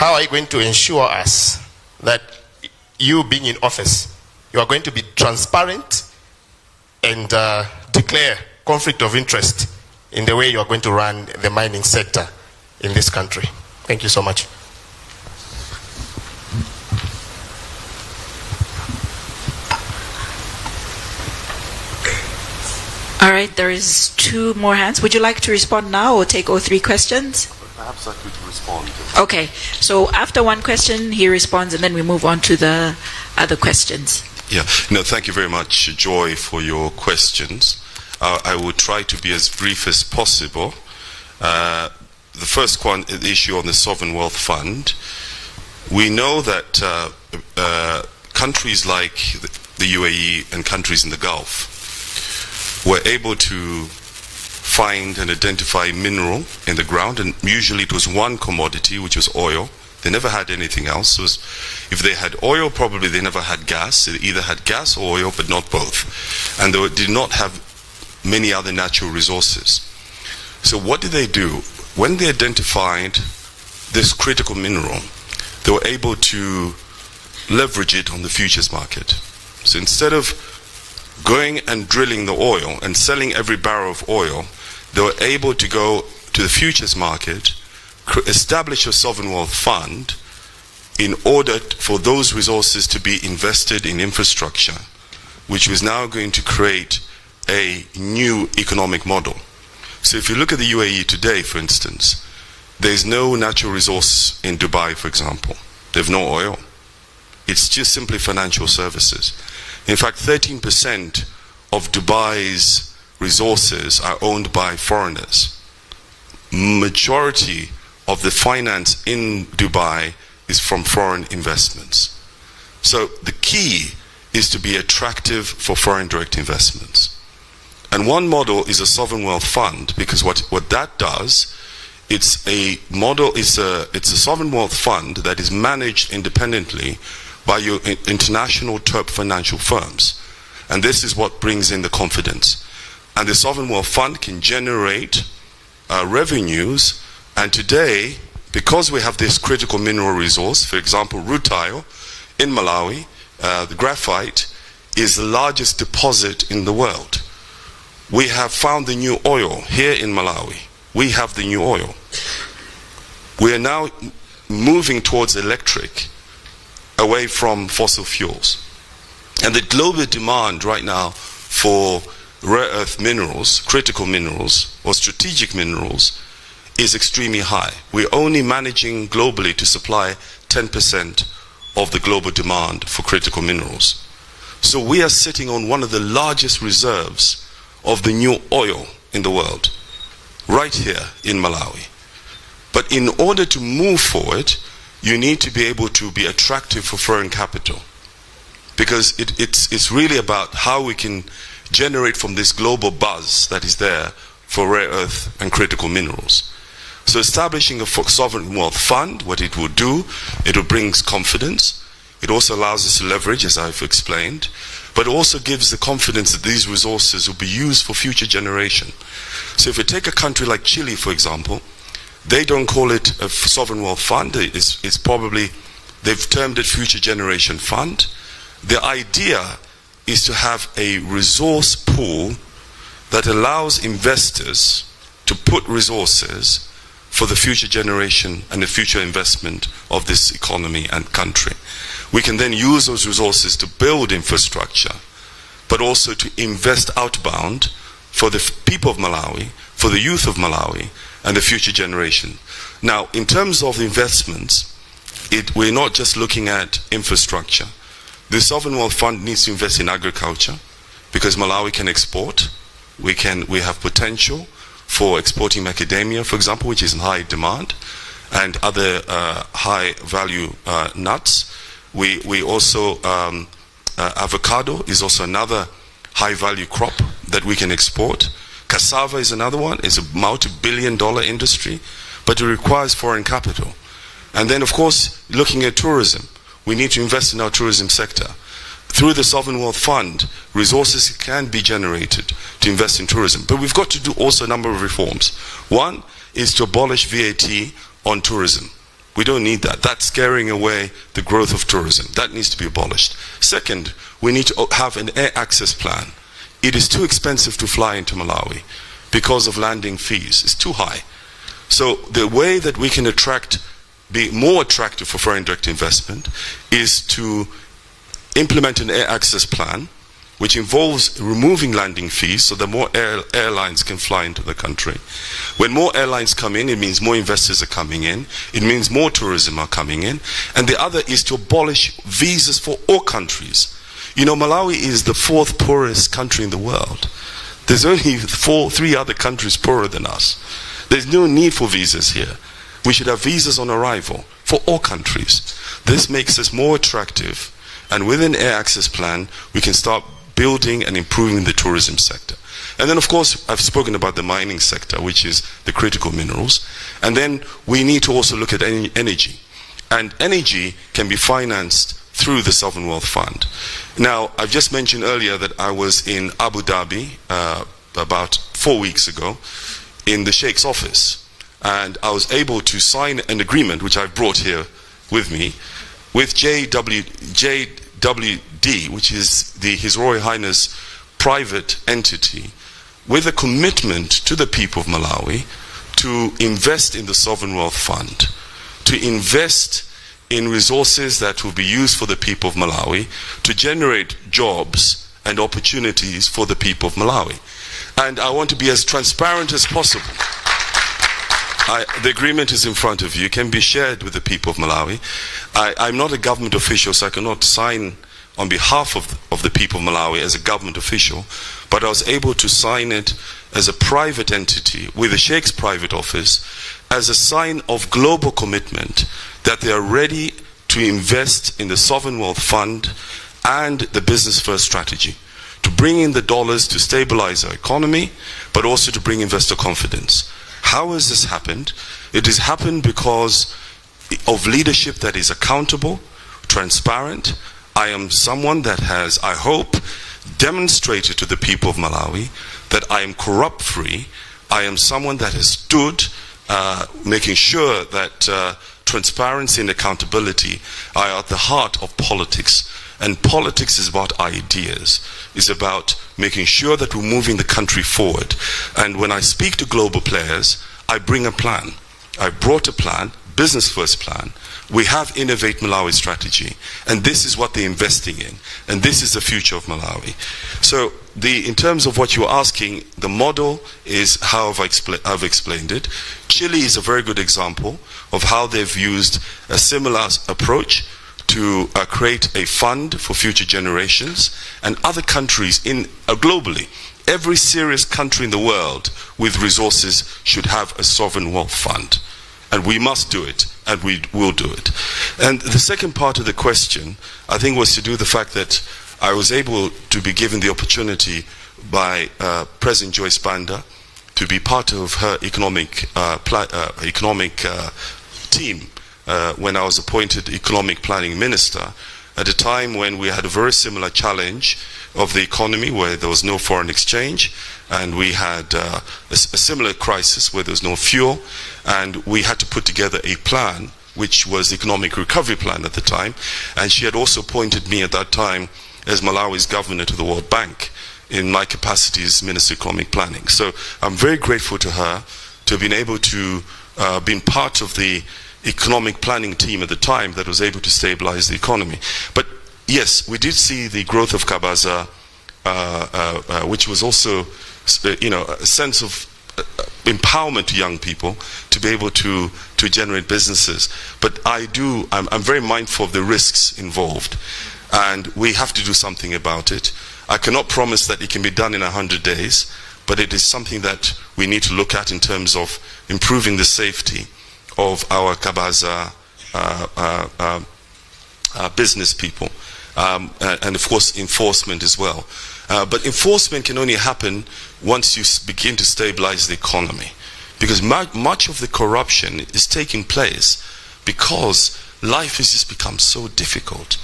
are you going to ensure us that you being in office, you are going to be transparent and declare conflict of interest in the way you are going to run the mining sector in this country? Thank you so much. All right, there is 2 more hands. Would you like to respond now or take all 3 questions? Perhaps I could respond. Okay, so after one question, he responds, and then we move on to the other questions. Yeah, no, thank you very much, Joy, for your questions. I will try to be as brief as possible. The first one, the issue on the Sovereign Wealth Fund. We know that countries like the UAE and countries in the Gulf were able to find and identify mineral in the ground, and usually it was one commodity, which was oil. They never had anything else. So if they had oil, probably they never had gas. They either had gas or oil, but not both. And they did not have many other natural resources. So what did they do? When they identified this critical mineral, they were able to leverage it on the futures market. So instead of going and drilling the oil and selling every barrel of oil, they were able to go to the futures market, establish a sovereign wealth fund in order for those resources to be invested in infrastructure, which was now going to create a new economic model. So if you look at the UAE today, for instance, there's no natural resource in Dubai, for example. They have no oil. It's just simply financial services. In fact, 13% of Dubai's resources are owned by foreigners. Majority of the finance in Dubai is from foreign investments. So the key is to be attractive for foreign direct investments. And one model is a sovereign wealth fund, because what that does, it's a model, it's a sovereign wealth fund that is managed independently by your international top financial firms. And this is what brings in the confidence. And the sovereign wealth fund can generate revenues. And today, because we have this critical mineral resource, for example, rutile in Malawi, the graphite is the largest deposit in the world. We have found the new oil here in Malawi. We have the new oil. We are now moving towards electric, away from fossil fuels. And the global demand right now for rare earth minerals, critical minerals, or strategic minerals is extremely high. We're only managing globally to supply 10% of the global demand for critical minerals. So we are sitting on one of the largest reserves of the new oil in the world, right here in Malawi. But in order to move forward, you need to be able to be attractive for foreign capital, because it's really about how we can generate from this global buzz that is there for rare earth and critical minerals. So establishing a sovereign wealth fund, what it will do, it will bring confidence. It also allows us to leverage, as I've explained. but also gives the confidence that these resources will be used for future generation. So if you take a country like Chile, for example, they don't call it a sovereign wealth fund. It's probably, they've termed it future generation fund. The idea is to have a resource pool that allows investors to put resources for the future generation and the future investment of this economy and country. We can then use those resources to build infrastructure, but also to invest outbound for the people of Malawi, for the youth of Malawi, and the future generation. Now, in terms of investments, we're not just looking at infrastructure. The Sovereign Wealth Fund needs to invest in agriculture, because Malawi can export. We have potential for exporting macadamia, for example, which is in high demand, and other high value nuts. We also, avocado is also another high value crop that we can export. Cassava is another one. It's a multi-billion-dollar industry, but it requires foreign capital. And then, of course, looking at tourism, we need to invest in our tourism sector. Through the Sovereign Wealth Fund, resources can be generated to invest in tourism. But we've got to do also a number of reforms. One is to abolish VAT on tourism. We don't need that. That's scaring away the growth of tourism. That needs to be abolished. Second, we need to have an air access plan. It is too expensive to fly into Malawi because of landing fees. It's too high. So the way that we can be more attractive for foreign direct investment is to implement an air access plan, which involves removing landing fees so that more airlines can fly into the country. When more airlines come in, it means more investors are coming in. It means more tourism are coming in. And the other is to abolish visas for all countries. You know, Malawi is the 4th poorest country in the world. There's only 3 other countries poorer than us. There's no need for visas here. We should have visas on arrival for all countries. This makes us more attractive. And with an air access plan, we can start building and improving the tourism sector. And then, of course, I've spoken about the mining sector, which is the critical minerals. And then we need to also look at energy. And energy can be financed through the Sovereign Wealth Fund. Now, I've just mentioned earlier that I was in Abu Dhabi about 4 weeks ago in the Sheikh's office. And I was able to sign an agreement, which I've brought here with me, with JWD, which is His Royal Highness private entity, with a commitment to the people of Malawi to invest in the Sovereign Wealth Fund, to invest in resources that will be used for the people of Malawi, to generate jobs and opportunities for the people of Malawi. And I want to be as transparent as possible. The agreement is in front of you. It can be shared with the people of Malawi. I'm not a government official, so I cannot sign on behalf of the people of Malawi as a government official, but I was able to sign it as a private entity with the Sheikh's private office as a sign of global commitment that they are ready to invest in the Sovereign Wealth Fund and the Business First strategy, to bring in the dollars to stabilize our economy, but also to bring investor confidence. How has this happened? It has happened because of leadership that is accountable, transparent. I am someone that has, I hope, demonstrated to the people of Malawi that I am corrupt-free. I am someone that has stood, making sure that transparency and accountability are at the heart of politics. And politics is about ideas. It's about making sure that we're moving the country forward. And when I speak to global players, I bring a plan. I brought a plan, Business First plan. We have Innovate Malawi strategy. And this is what they're investing in. And this is the future of Malawi. So in terms of what you're asking, the model is how I've explained it. Chile is a very good example of how they've used a similar approach to create a fund for future generations, and other countries globally. Every serious country in the world with resources should have a sovereign wealth fund. And we must do it, and we will do it. And the second part of the question, I think, was to do with the fact that I was able to be given the opportunity by President Joyce Banda to be part of her economic team when I was appointed Economic Planning Minister. at a time when we had a very similar challenge of the economy where there was no foreign exchange, and we had a similar crisis where there was no fuel, and we had to put together a plan, which was the economic recovery plan at the time. And she had also appointed me at that time as Malawi's governor to the World Bank in my capacity as Minister of Economic Planning. So I'm very grateful to her to have been able to be part of the economic planning team at the time that was able to stabilize the economy. But yes, we did see the growth of Kabaza, which was also, a sense of empowerment to young people to be able to generate businesses. But I'm very mindful of the risks involved, and we have to do something about it. I cannot promise that it can be done in 100 days, but it is something that we need to look at in terms of improving the safety of our Kabaza business people, and of course enforcement as well. But enforcement can only happen once you begin to stabilize the economy, because much of the corruption is taking place because life has just become so difficult.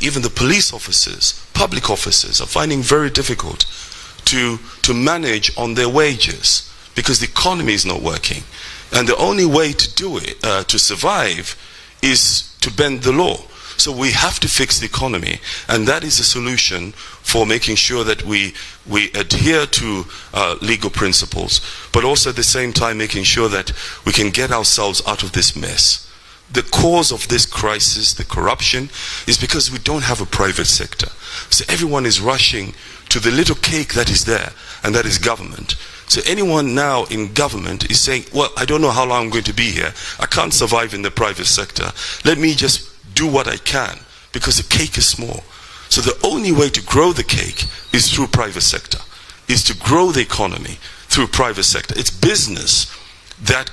Even the police officers, public officers, are finding very difficult to manage on their wages because the economy is not working. And the only way to do it, to survive, is to bend the law. So we have to fix the economy, and that is a solution for making sure that we adhere to legal principles, but also at the same time making sure that we can get ourselves out of this mess. The cause of this crisis, the corruption, is because we don't have a private sector. So everyone is rushing to the little cake that is there, and that is government. So anyone now in government is saying, well, I don't know how long I'm going to be here. I can't survive in the private sector. Let me just do what I can, because the cake is small. So the only way to grow the cake is through private sector, is to grow the economy through private sector. It's business that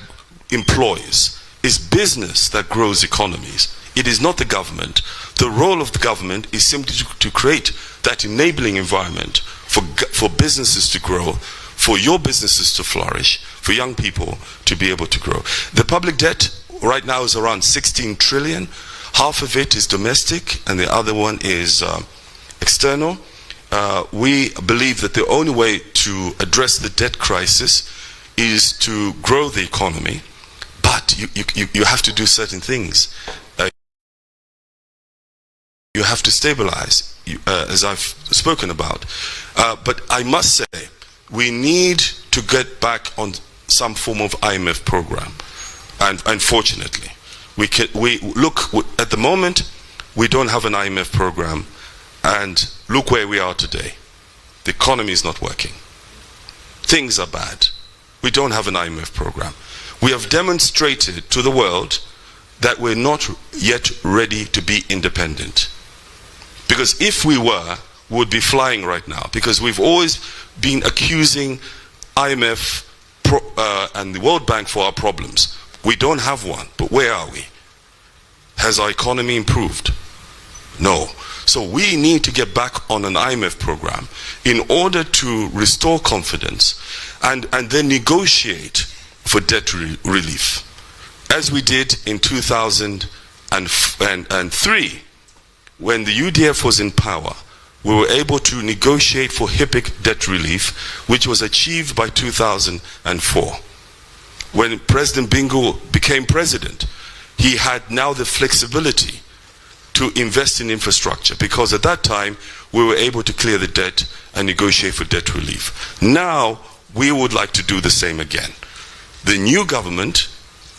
employs. It's business that grows economies. It is not the government. The role of the government is simply to create that enabling environment for businesses to grow, for your businesses to flourish, for young people to be able to grow. The public debt right now is around 16 trillion. Half of it is domestic and the other one is external. We believe that the only way to address the debt crisis is to grow the economy, but you have to do certain things. You have to stabilize, as I've spoken about. But I must say, we need to get back on some form of IMF program. And unfortunately, we look at the moment, we don't have an IMF program, and look where we are today. The economy is not working. Things are bad. We don't have an IMF program. We have demonstrated to the world that we're not yet ready to be independent. Because if we were, we would be flying right now. Because we've always been accusing IMF and the World Bank for our problems. We don't have one, but where are we? Has our economy improved? No. So we need to get back on an IMF program in order to restore confidence and then negotiate for debt relief. As we did in 2003, when the UDF was in power, we were able to negotiate for HIPC debt relief, which was achieved by 2004. When President Bingu became president, he had now the flexibility to invest in infrastructure, because at that time we were able to clear the debt and negotiate for debt relief. Now we would like to do the same again. The new government,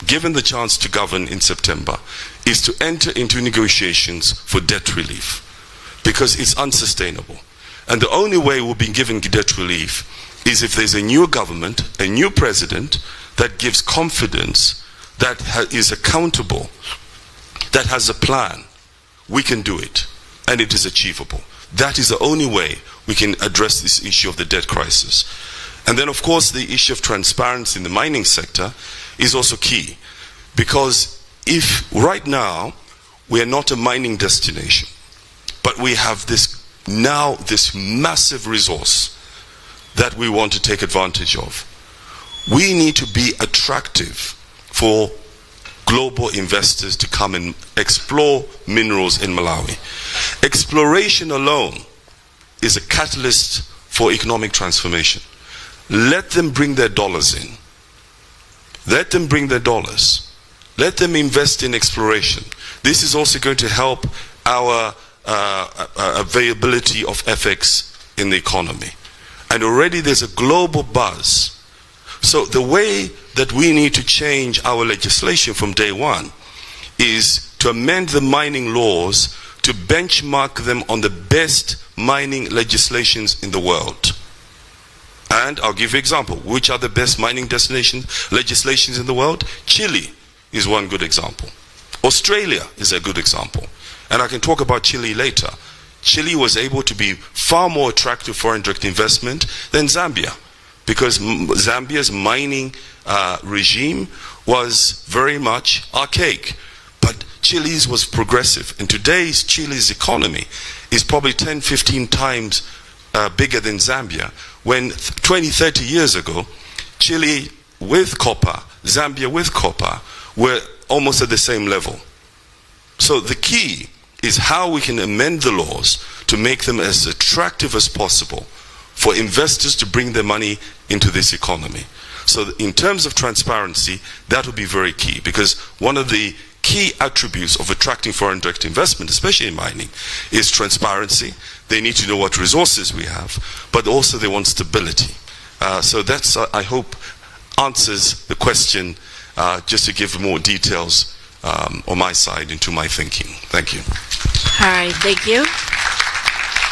given the chance to govern in September, is to enter into negotiations for debt relief, because it's unsustainable. And the only way we'll be given debt relief is if there's a new government, a new president that gives confidence, that is accountable, that has a plan. We can do it, and it is achievable. That is the only way we can address this issue of the debt crisis. And then, of course, the issue of transparency in the mining sector is also key, because if right now we are not a mining destination, but we have this massive resource that we want to take advantage of, we need to be attractive for global investors to come and explore minerals in Malawi. Exploration alone is a catalyst for economic transformation. Let them bring their dollars in. Let them bring their dollars. Let them invest in exploration. This is also going to help our availability of FX in the economy. And already there's a global buzz. So the way that we need to change our legislation from day one is to amend the mining laws to benchmark them on the best mining legislations in the world. And I'll give you an example. Which are the best mining legislations in the world? Chile is one good example. Australia is a good example. And I can talk about Chile later. Chile was able to be far more attractive foreign direct investment than Zambia, because Zambia's mining regime was very much archaic. But Chile's was progressive. And today's Chile's economy is probably 10, 15 times bigger than Zambia. When 20, 30 years ago, Chile with copper, Zambia with copper, were almost at the same level. So the key is how we can amend the laws to make them as attractive as possible for investors to bring their money into this economy. So in terms of transparency, that will be very key, because one of the key attributes of attracting foreign direct investment, especially in mining, is transparency. They need to know what resources we have, but also they want stability. So that's, I hope, answers the question, just to give more details on my side into my thinking. Thank you. All right, thank you.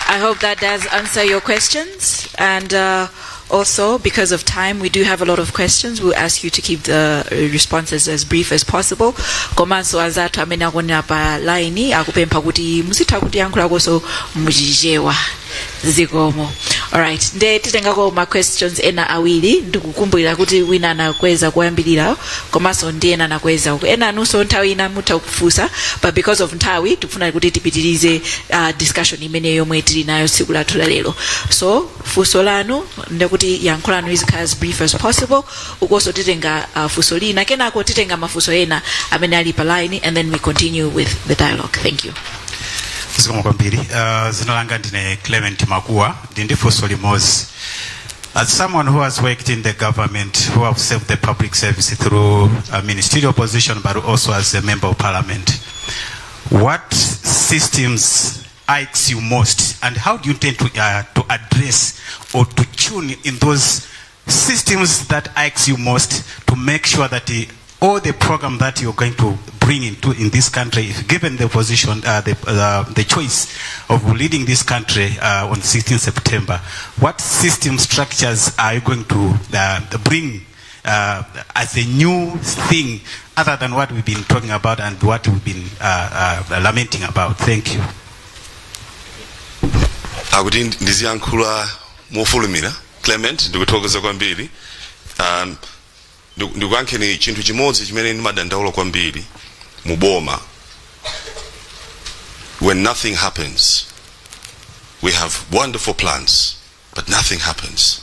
I hope that does answer your questions. And also, because of time, we do have a lot of questions. We'll ask you to keep the responses as brief as possible. Komanso azatu amene akonera pa line akupempha kuti musitha kuti yankhula koso mujijewa zikomo. Alright, nde titengako ma questions ena awiri. Ndikukumbukira kuti wina anakweza kuyambirira komanso ndi ena anakweza uko. Ena anunso nthawi ina mutha kufunsa, but because of nthawi tikufuna kuti tipitirize discussion imene yomwe tili nayo tsiku lathu lero. So funso lanu ndekuti yankhulanu izikhala as brief as possible. Ukoso titenga funso lina kenako titenga mafunso ena amene ali pa line, and then we continue with the dialogue. Thank you. Zikomo kwambiri. Zina langa ndine Clement Makuwa, ndi funso limozi. As someone who has worked in the government, who have served the public service through a ministerial position, but also as a member of parliament, what systems irks you most, and how do you intend to address or to tune in those systems that irks you most to make sure that all the program that you're going to bring into in this country, if given the position, the choice of leading this country on 16 September, what system structures are you going to bring as a new thing, other than what we've been talking about and what we've been lamenting about? Thank you. Akuti ndiziyankhula mofulumira Clement ndikutokoza kwambiri. Ndikuyankheni chinthu chimodzi chimene ndimadandaula kwambiri muboma. When nothing happens, we have wonderful plans, but nothing happens.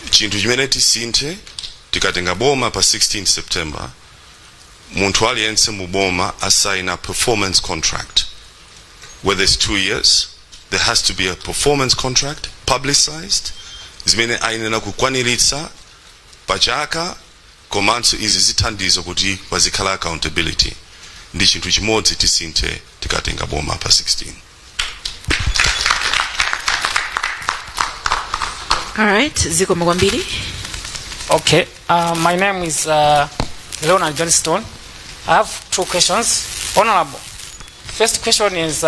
Chinthu chimene tisinthe tikatenga boma pa 16 September, munthu aliyense muboma assign a performance contract. Whether it's 2 years, there has to be a performance contract publicized. Zimene ainena kukwaniritsa pachaka komanso izi zithandizo kuti pazikhala accountability. Ndi chinthu chimodzi tisinthe tikatenga boma pa 16. All right, zikomo kwambiri. Okay, my name is Leonard Johnston. I have two questions. Honorable, first question is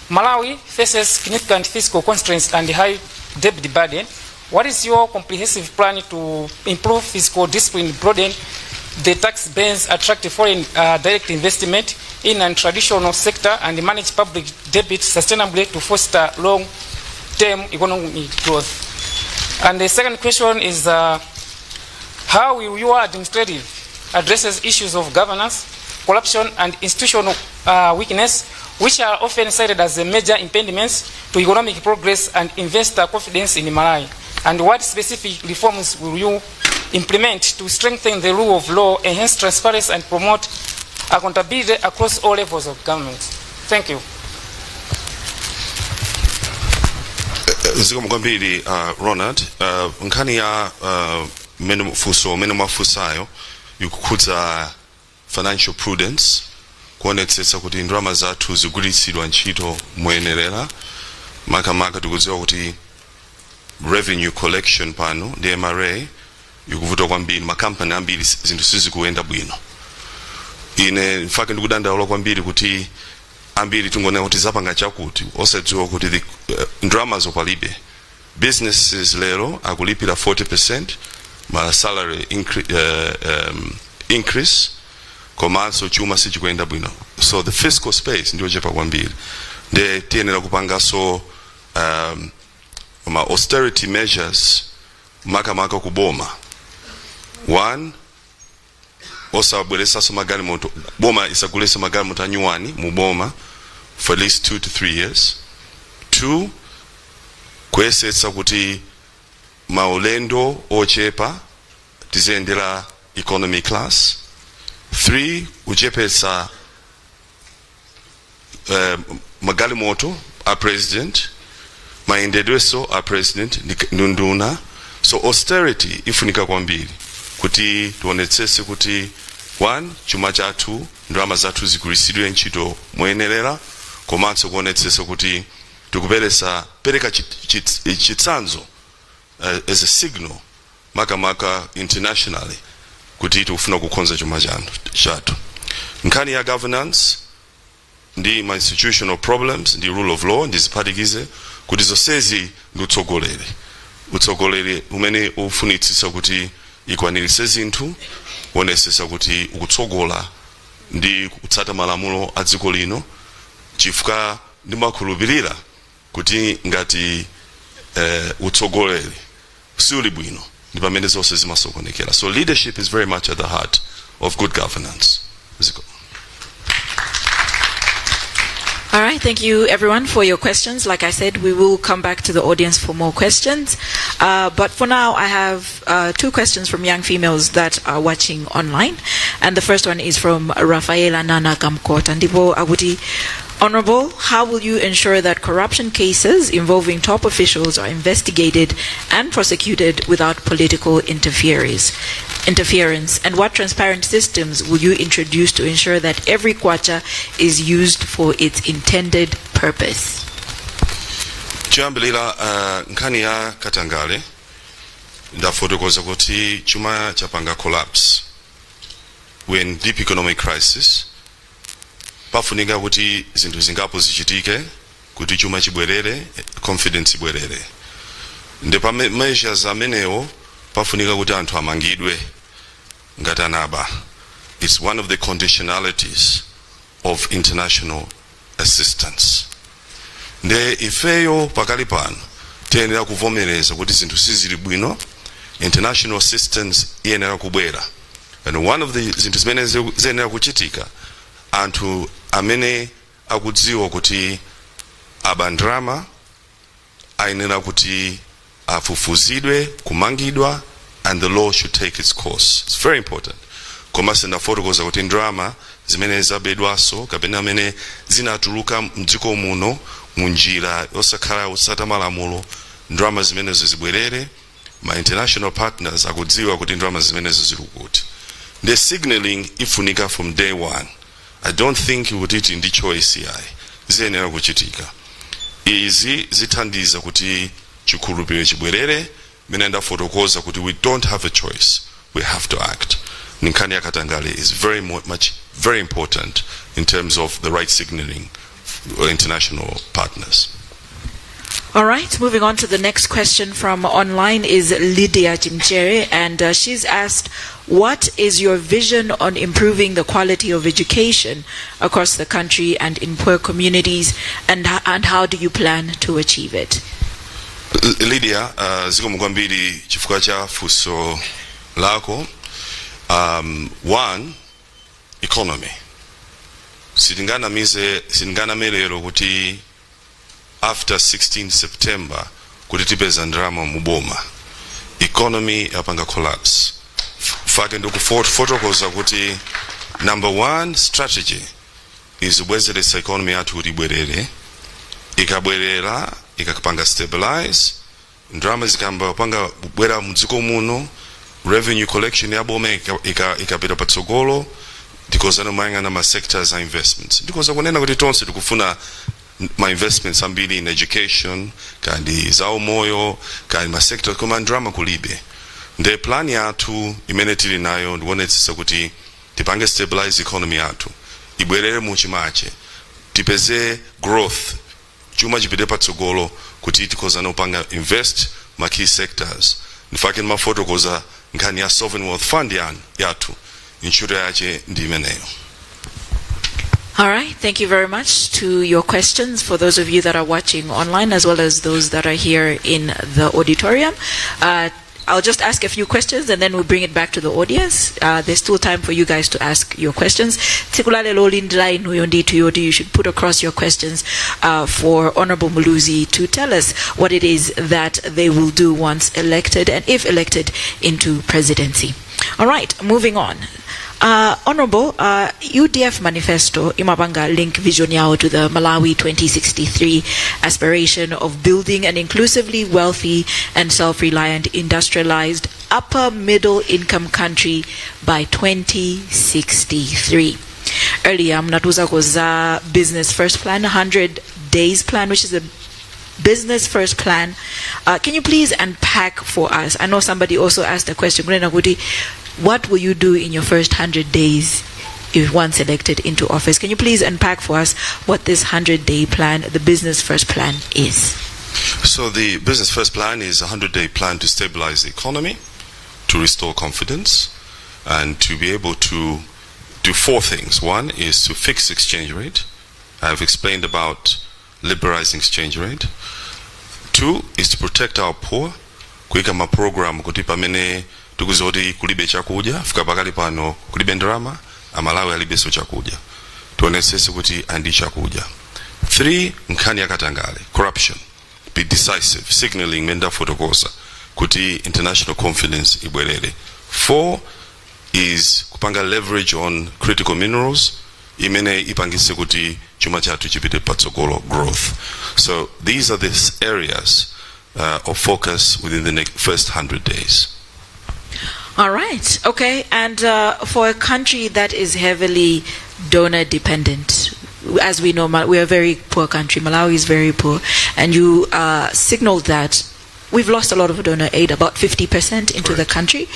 Malawi faces significant fiscal constraints and high debt burden. What is your comprehensive plan to improve fiscal discipline, broaden the tax base, attract foreign direct investment in a traditional sector, and manage public debt sustainably to foster long-term economic growth? And the second question is how will your administrative addresses issues of governance, corruption, and institutional weakness, which are often cited as the major impediments to economic progress and investor confidence in Malawi? And what specific reforms will you implement to strengthen the rule of law, enhance transparency, and promote accountability across all levels of government? Thank you. Zikomo kwambiri Ronald, nkhani ya mene mafusayo ikukhudza financial prudence, kuonetsetsa kuti ndalama zathu zigwiritsidwa ntchito moyenerera, makamaka tikudziwa kuti revenue collection pano ndi MRA ikuvuta kwambiri, makampani ambiri zinthu sizikuyenda bwino. Ine mfake ndikudandaula kwambiri kuti ambiri tungone kuti zapanga chakuti osadziwa kuti ndalama zopalibe. Businesses lero akulipira 40% ma salary increase, komanso chuma sichikuyenda bwino. So the fiscal space ndio chepa kwambiri. Nde tiyenera kupangaso ma austerity measures makamaka kuboma. One, osabweresa magari moto, boma isagulesa magari moto anyuwani muboma for at least 2 to 3 years. 2, kuyesetsa kuti maulendo ochepa tizendera economy class. 3, uchepesa magari moto a president, maendedweso a president ndunduna. So austerity ifunika kwambiri kuti tuonetsese kuti 1, chuma chathu ndalama zathu zigwiritsidwe ntchito moyenerera, komanso kuonetsese kuti pereka chitsanzo as a signal makamaka internationally kuti tikufuna kukonza chuma chathu. Nkhani ya governance ndi ma institutional problems ndi rule of law ndiziphatikize kuti zonsezi ndi utsogoleri umene ufunitsitsa kuti ikwaniritse zinthu, kuonesesa kuti ukutsogola ndi kutsata malamulo a dziko lino, chifukwa ndimakhulupirira kuti ngati utsogoleri siuli bwino ndi pamene zonse zimasokonekera. So leadership is very much at the heart of good governance. All right, thank you everyone for your questions. Like I said, we will come back to the audience for more questions. But for now, I have 2 questions from young females that are watching online. And the first one is from Rafaela Nana Kamkota. Ndipo Aguti, Honorable, how will you ensure that corruption cases involving top officials are investigated and prosecuted without political interference? And what transparent systems will you introduce to ensure that every kwacha is used for its intended purpose? Chiyambilira nkhani ya Katangale ndafotokoza kuti chuma chapanga collapse. We're in deep economic crisis. Pafunika kuti zinthu zingapo zichitike kuti chuma chibwerere, confidence ibwerere. Ndipo measures amenewo pafunika kuti anthu amangidwe ngatanaba. It's one of the conditionalities of international assistance. Nde ifeyo pakali pano tiyenera kuvomereza kuti zinthu sizili bwino, international assistance iyenera kubwera. And one of the zinthu zimene ziyenera kuchitika, anthu amene akudziwa kuti abandrama ayenera kuti afufuzidwe, kumangidwa, and the law should take its course. It's very important. Koma ndafotokoza kuti ndrama zimene zabedwaso kapena amene zinatuluka mdziko muno munjira osakhala usata malamulo, ndrama zimene zibwerere. My international partners akudziwa kuti ndrama zimene zili kuti. The signaling ifunika from day one. I don't think you would eat in the choice yai. Ziyenera kuchitika. Izi zithandiza kuti chikhulupiriro chibwerere, menenda fotokoza kuti we don't have a choice. We have to act. Nkhani ya Katangale is very important in terms of the right signaling for international partners. All right, moving on to the next question from online is Lydia Chimchere, and she's asked, what is your vision on improving the quality of education across the country and in poor communities, and how do you plan to achieve it? Lydia, zikomo kwambiri chifukwa cha funso lako. One, economy. Sitingana melero kuti after 16 September kuti tipeza ndrama muboma. economy yapanga collapse. Fake ndokufotokoza kuti number one strategy is kubwezeresa economy yathu kuti ibwerere. Ikabwerera ikapanga stabilize, ndrama zikamba panga bwera mdziko muno, revenue collection yabome ikapita patsogolo, ndikozana mayang'ana ma sectors za investments. Ndikoza kunena kuti tonse tikufuna ma investments ambiri in education, kandi za umoyo, kandi ma sectors koma ndrama kulibe. Nde plan yathu imene tili nayo ndikuonetsa kuti tipange stabilize economy yathu, ibwerere muchimache, tipeze growth, chuma chipite patsogolo kuti tikozana upanga invest ma key sectors. Nifake mafotokoza nkhani ya sovereign wealth fund yathu ntchito yache ndi imeneyo. All right, thank you very much to your questions for those of you that are watching online as well as those that are here in the auditorium. I'll just ask a few questions and then we'll bring it back to the audience. There's still time for you guys to ask your questions. You should put across your questions for Honorable Muluzi to tell us what it is that they will do once elected and if elected into presidency. All right, moving on. Honorable, UDF manifesto imabanga link vision yao to the Malawi 2063 aspiration of building an inclusively wealthy and self-reliant industrialized upper middle income country by 2063. Earlier, mnatuza koza business first plan, 100 days plan, which is a business first plan. Can you please unpack for us? I know somebody also asked a question. What will you do in your first 100 days if once elected into office? Can you please unpack for us what this 100-day plan, the business first plan, is? So the business first plan is a 100-day plan to stabilize the economy, to restore confidence, and to be able to do four things. One is to fix exchange rate. I've explained about liberalizing exchange rate. Two is to protect our poor. Kuika ma program kutipa mene tukuzoti kulibe chakuja fika pakali pano kulibe ndrama amalawi alibeso chakuja tuonesese kuti andi chakuja. 3 nkhani yakatangale corruption, be decisive, signaling menda fotokosa kuti international confidence ibwerere. 4 is kupanga leverage on critical minerals imene ipangise kuti chuma chatu chipite patsogolo growth. So these are the areas of focus within the first 100 days. All right. Okay. And for a country that is heavily donor dependent, as we know, we're a very poor country. Malawi is very poor. And you signaled that we've lost a lot of donor aid, about 50% into the country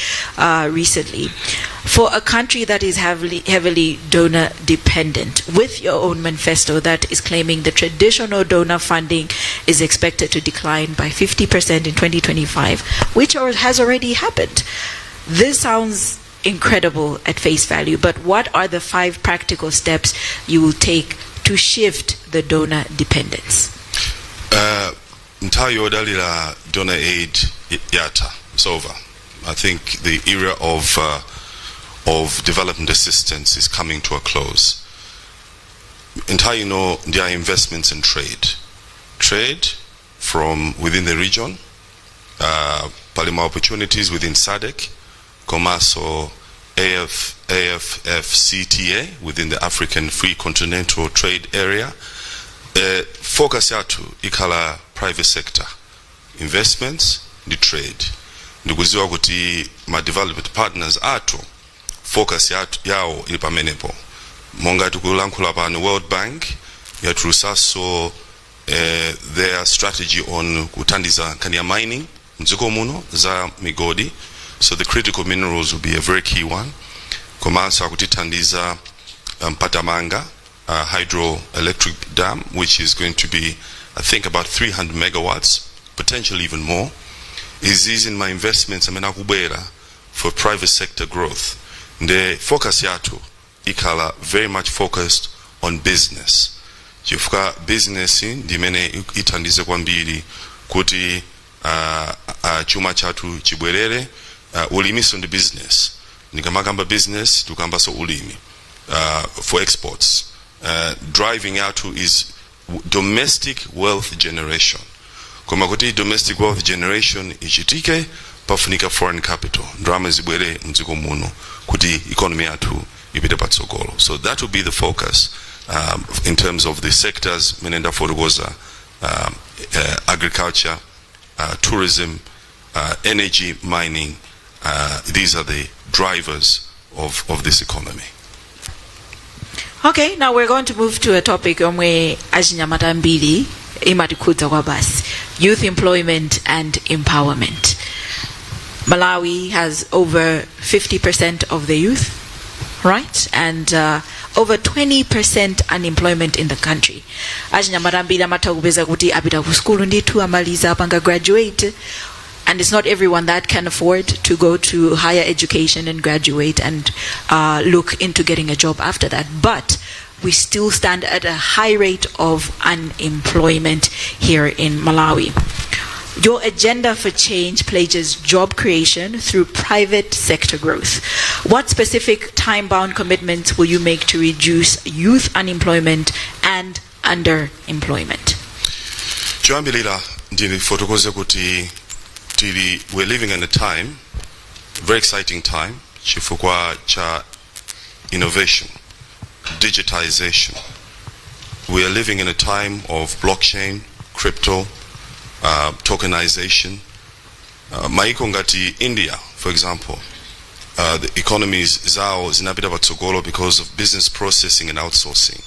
recently. For a country that is heavily donor dependent, with your own manifesto that is claiming the traditional donor funding is expected to decline by 50% in 2025, which has already happened. This sounds incredible at face value, but what are the 5 practical steps you will take to shift the donor dependence? Entire dalila donor aid yata, it's over. I think the era of development assistance is coming to a close. Entire there are investments in trade from within the region, palima opportunities within SADC, Comaso, AFFCTA within the African Free Continental Trade Area. Focus yatu ikala private sector investments, the trade. Ndikuziwa kuti ma development partners ato focus yao ilipamenepo. Monga tukulankula pano World Bank yatrusaso their strategy on kutandiza kania mining mziko muno za migodi. So the critical minerals will be a very key one. Komansa kutitandiza Patamanga hydroelectric dam, which is going to be, I think, about 300 megawatts, potentially even more. Is in my investments amenakubera for private sector growth. The focus yatu ikala very much focused on business. Chifuka business dimene itandize kwambiri kuti chuma chatu chibwerere. Ulimi on the business. Nikamagamba business, tukamba so ulimi. For exports. Driving out to is domestic wealth generation. Komakuti domestic wealth generation ichitike, pafunika foreign capital, ndalama zibwere mdziko muno kuti economy yathu ipite patsogolo. So that will be the focus in terms of the sectors menenda fotokoza, agriculture, tourism, energy, mining. These are the drivers of this economy. Okay, now we're going to move to a topic omwe Achinyamata mbiri imatikuza kwa basi, youth employment and empowerment. Malawi has over 50% of the youth, right? And over 20% unemployment in the country. Achinyamata mbiri amatagubeza kuti apita ku school nditu amaliza apanga graduate. And it's not everyone that can afford to go to higher education and graduate and look into getting a job after that. But we still stand at a high rate of unemployment here in Malawi. Your agenda for change pledges job creation through private sector growth. What specific time-bound commitments will you make to reduce youth unemployment and underemployment? Choyambilira ndini fotokoze kuti we're living in a time, very exciting time, chifukwa cha innovation, digitization. We are living in a time of blockchain, crypto, tokenization. Maiko ngati India, for example, the economies zao zinapita patsogolo because of business processing and outsourcing.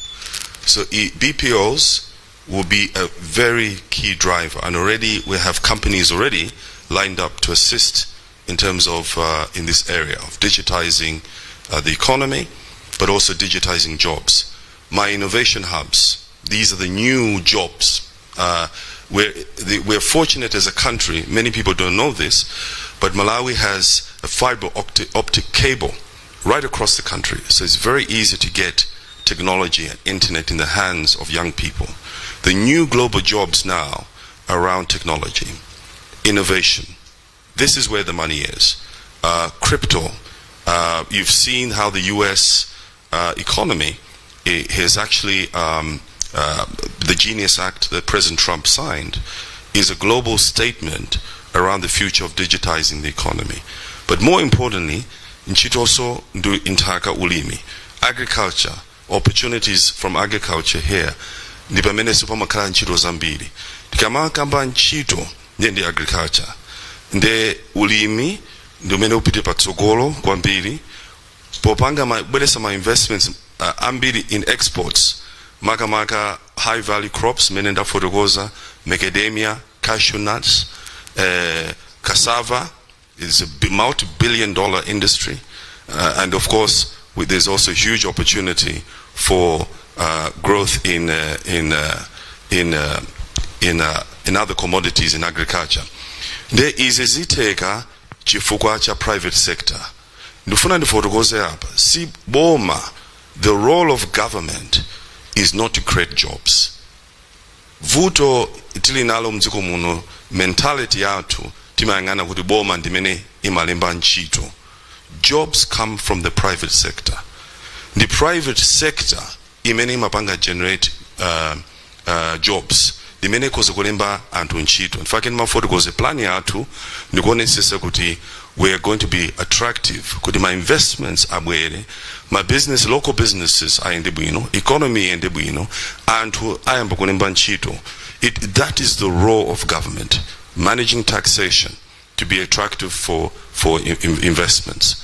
So BPOs will be a very key driver, and already we have companies already lined up to assist in terms of in this area of digitizing the economy, but also digitizing jobs. My innovation hubs, these are the new jobs. We're fortunate as a country, many people don't know this, but Malawi has a fiber optic cable right across the country. So it's very easy to get technology and internet in the hands of young people. The new global jobs now around technology, innovation. This is where the money is. Crypto. You've seen how the US economy has actually, the Genius Act that President Trump signed is a global statement around the future of digitizing the economy. But more importantly, nchitoso ndu intaka ulimi. Agriculture, opportunities from agriculture here. Ndipamene supamakhala nchito zambiri. Tikama kamba nchito ndi agriculture. Nde ulimi ndumene upite patsogolo kwambiri. Popanga bwelesa ma investments ambiri in exports. Maka high value crops mene ndafotokoza, macadamia, cashew nuts, cassava is a multi-billion-dollar industry, and of course there's also huge opportunity for growth in other commodities in agriculture. There is a ziteka chifukwa cha private sector. Ndufuna ndifotokoze hapa, si boma, the role of government is not to create jobs. Vuto itili nalo mdziko muno, mentality yathu timayangana kuti boma ndimene imalemba ntchito. Jobs come from the private sector. The private sector imene imapanga generate jobs. Dimene koze kulemba anthu ntchito. In fact, mafotokoze plan yathu ndikuonesesa kuti we are going to be attractive. Kuti my investments abwere, my business, local businesses ayende bwino, economy ayende bwino, anthu ayamba kulemba ntchito. That is the role of government, managing taxation to be attractive for investments,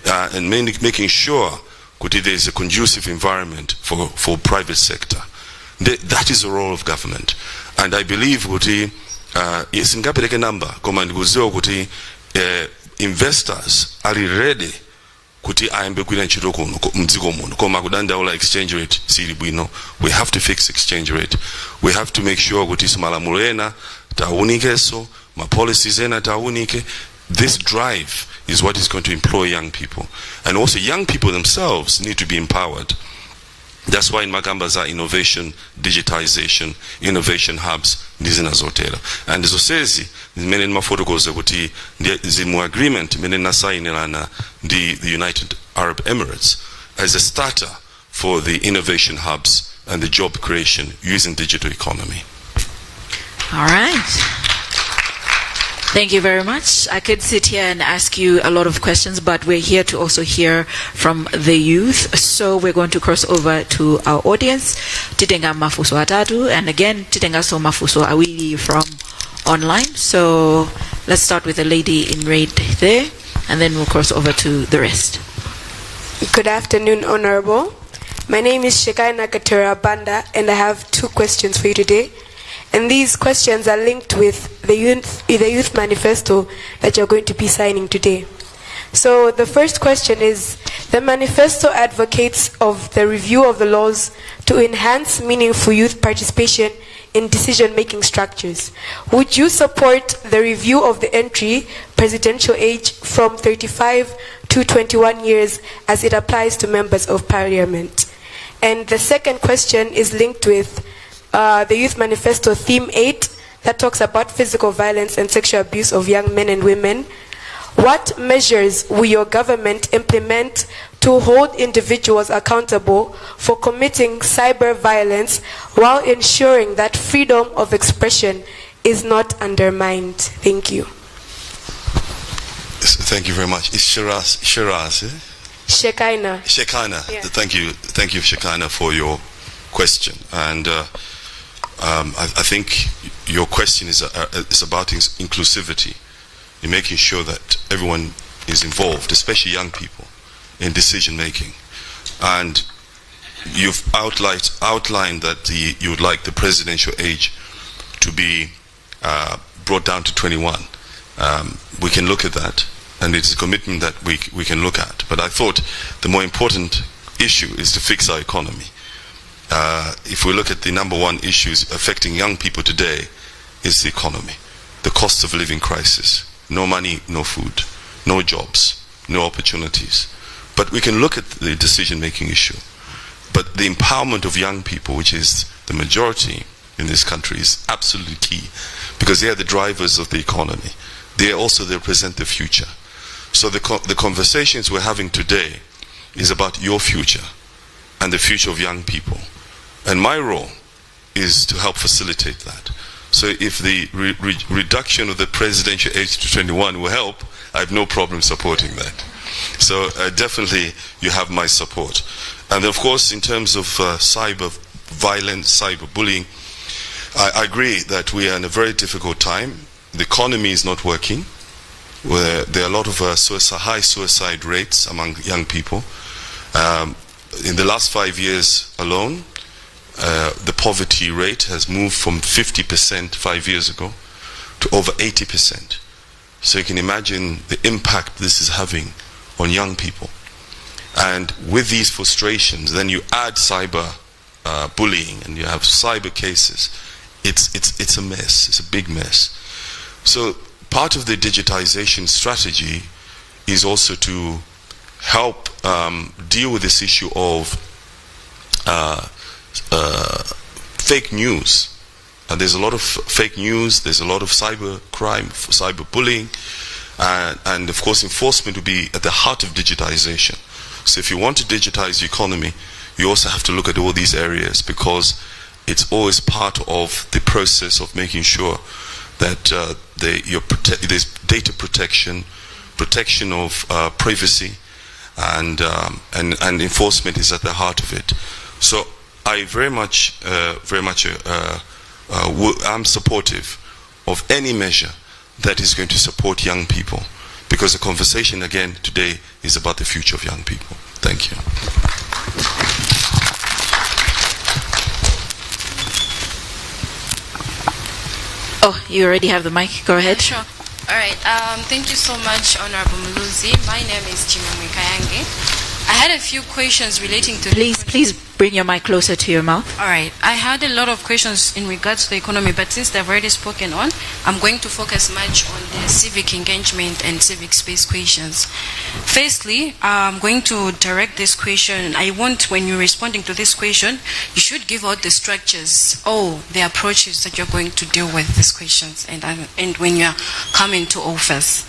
and making sure kuti there is a conducive environment for private sector. That is the role of government, and I believe kuti singapeleke number koma ndikuziwa kuti investors are ready kuti ayambe kwina ntchito kuno mdziko muno koma kudandaula exchange rate sili bwino. We have to fix exchange rate. We have to make sure kuti malamulo ena taunikeso, ma policies ena taunike. This drive is what is going to employ young people, and also young people themselves need to be empowered. That's why in Magambaza innovation, digitization, innovation hubs, ndizina zotera. And zosezi, mene mafotokoze kuti zimu agreement mene nasainelana the United Arab Emirates as a starter for the innovation hubs and the job creation using digital economy. All right. Thank you very much. I could sit here and ask you a lot of questions, but we're here to also hear from the youth. So we're going to cross over to our audience. Titenga mafuso atatu, and again, titenga so mafuso awili from online. So let's start with the lady in red there, and then we'll cross over to the rest. Good afternoon, Honorable. My name is Shekaina Katera Banda, and I have 2 questions for you today. And these questions are linked with the youth manifesto that you're going to be signing today. So the first question is, the manifesto advocates of the review of the laws to enhance meaningful youth participation in decision-making structures. Would you support the review of the entry presidential age from 35 to 21 years as it applies to members of parliament? And the second question is linked with the Youth Manifesto Theme 8 that talks about physical violence and sexual abuse of young men and women. What measures will your government implement to hold individuals accountable for committing cyber violence while ensuring that freedom of expression is not undermined? Thank you. Thank you very much. It's Shiraz, eh? Shekaina. Shekaina. Yeah. Thank you, Shekaina, for your question. And I think your question is about inclusivity, in making sure that everyone is involved, especially young people, in decision making. And you've outlined that you would like the presidential age to be brought down to 21. We can look at that, and it's a commitment that we can look at. But I thought the more important issue is to fix our economy. If we look at the number one issues affecting young people today, is the economy, the cost of living crisis. No money, no food, no jobs, no opportunities. But we can look at the decision-making issue. But the empowerment of young people, which is the majority in this country, is absolutely key, because they are the drivers of the economy. They represent the future. So the conversations we're having today is about your future and the future of young people. And my role is to help facilitate that. So if the reduction of the presidential age to 21 will help, I have no problem supporting that. So definitely you have my support. And of course, in terms of cyber violence, cyber bullying, I agree that we are in a very difficult time. The economy is not working. There are a lot of high suicide rates among young people. In the last 5 years alone, the poverty rate has moved from 50% 5 years ago to over 80%. So you can imagine the impact this is having on young people. And with these frustrations, then you add cyber bullying, and you have cyber cases. It's a mess. It's a big mess. So part of the digitization strategy is also to help deal with this issue of fake news. And there's a lot of fake news, there's a lot of cyber crime, cyber bullying, and of course enforcement will be at the heart of digitization. So if you want to digitize the economy, you also have to look at all these areas, because it's always part of the process of making sure that there's data protection of privacy, and enforcement is at the heart of it. So I very much I'm supportive of any measure that is going to support young people, because the conversation again today is about the future of young people. Thank you. Oh, you already have the mic. Go ahead. Sure. All right. Thank you so much, Honorable Muluzi. My name is Chimamwe. I had a few questions relating to... Please bring your mic closer to your mouth. All right. I had a lot of questions in regards to the economy, but since they've already spoken on, I'm going to focus much on the civic engagement and civic space questions. Firstly, I'm going to direct this question. I want, when you're responding to this question, you should give out the structures or the approaches that you're going to deal with these questions and when you're coming to office.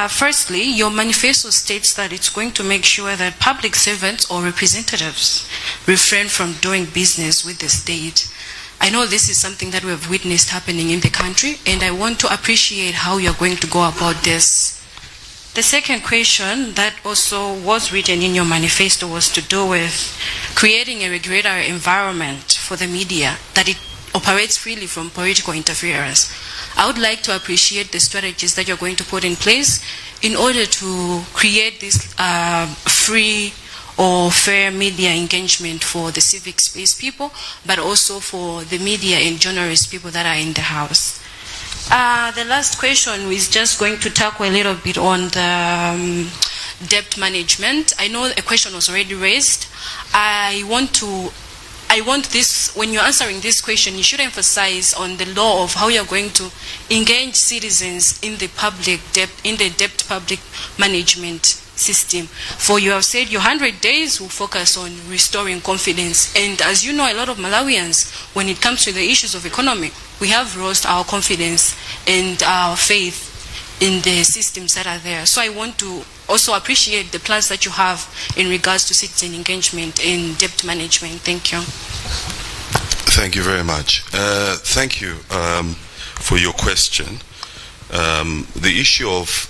Firstly, your manifesto states that it's going to make sure that public servants or representatives refrain from doing business with the state. I know this is something that we have witnessed happening in the country, and I want to appreciate how you're going to go about this. The second question that also was written in your manifesto was to do with creating a regulatory environment for the media, that it operates freely from political interference. I would like to appreciate the strategies that you're going to put in place in order to create this free or fair media engagement for the civic space people, but also for the media and journalist people that are in the house. The last question is just going to tackle a little bit on the debt management. I know a question was already raised. I want this, when you're answering this question, you should emphasize on the law of how you're going to engage citizens in the public debt, in the debt public management system. For you have said your 100 days will focus on restoring confidence. And as you know, a lot of Malawians, when it comes to the issues of economy, we have lost our confidence and our faith in the systems that are there. So I want to also appreciate the plans that you have in regards to citizen engagement in debt management. Thank you. Thank you very much. Thank you for your question. The issue of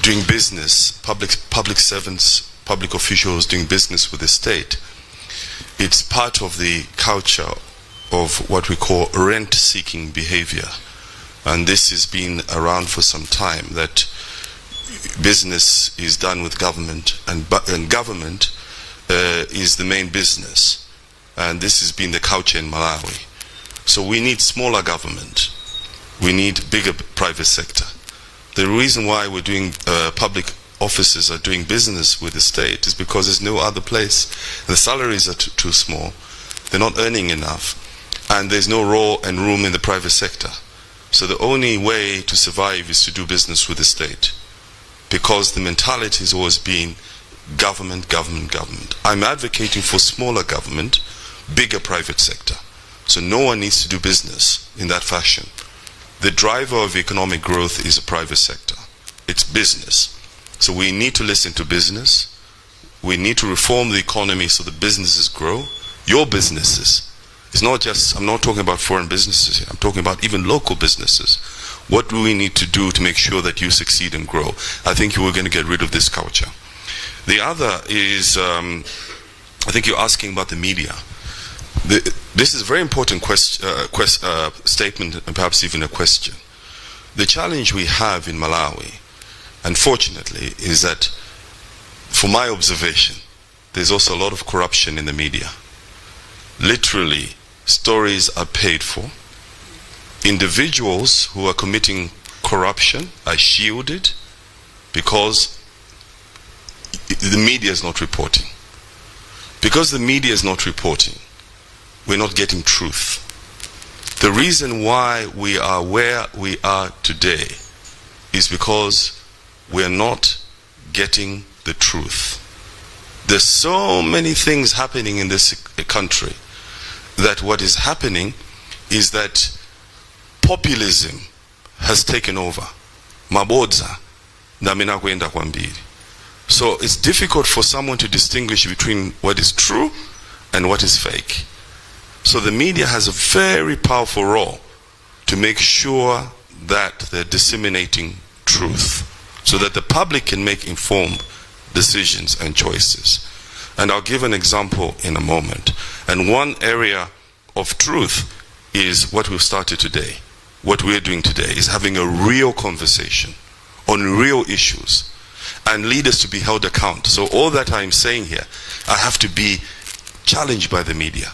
doing business, public servants, public officials doing business with the state, it's part of the culture of what we call rent-seeking behavior. And this has been around for some time, that business is done with government, and government is the main business. And this has been the culture in Malawi. So we need smaller government. We need bigger private sector. The reason why we're doing public offices are doing business with the state is because there's no other place. The salaries are too small. They're not earning enough. And there's no role and room in the private sector. So the only way to survive is to do business with the state, because the mentality has always been government, government, government. I'm advocating for smaller government, bigger private sector. So no one needs to do business in that fashion. The driver of economic growth is the private sector. It's business. So we need to listen to business. We need to reform the economy so the businesses grow. Your businesses. It's not just, I'm not talking about foreign businesses here. I'm talking about even local businesses. What do we need to do to make sure that you succeed and grow? I think you were going to get rid of this culture. The other is, I think you're asking about the media. This is a very important statement, and perhaps even a question. The challenge we have in Malawi, unfortunately, is that, for my observation, there's also a lot of corruption in the media. Literally, stories are paid for. Individuals who are committing corruption are shielded because the media is not reporting. Because the media is not reporting, we're not getting truth. The reason why we are where we are today is because we're not getting the truth. There's so many things happening in this country that what is happening is that populism has taken over. Mabodza namina kwenda kwambiri. So it's difficult for someone to distinguish between what is true and what is fake. So the media has a very powerful role to make sure that they're disseminating truth so that the public can make informed decisions and choices. And I'll give an example in a moment. And one area of truth is what we've started today. What we're doing today is having a real conversation on real issues and leaders to be held account. So all that I'm saying here, I have to be challenged by the media.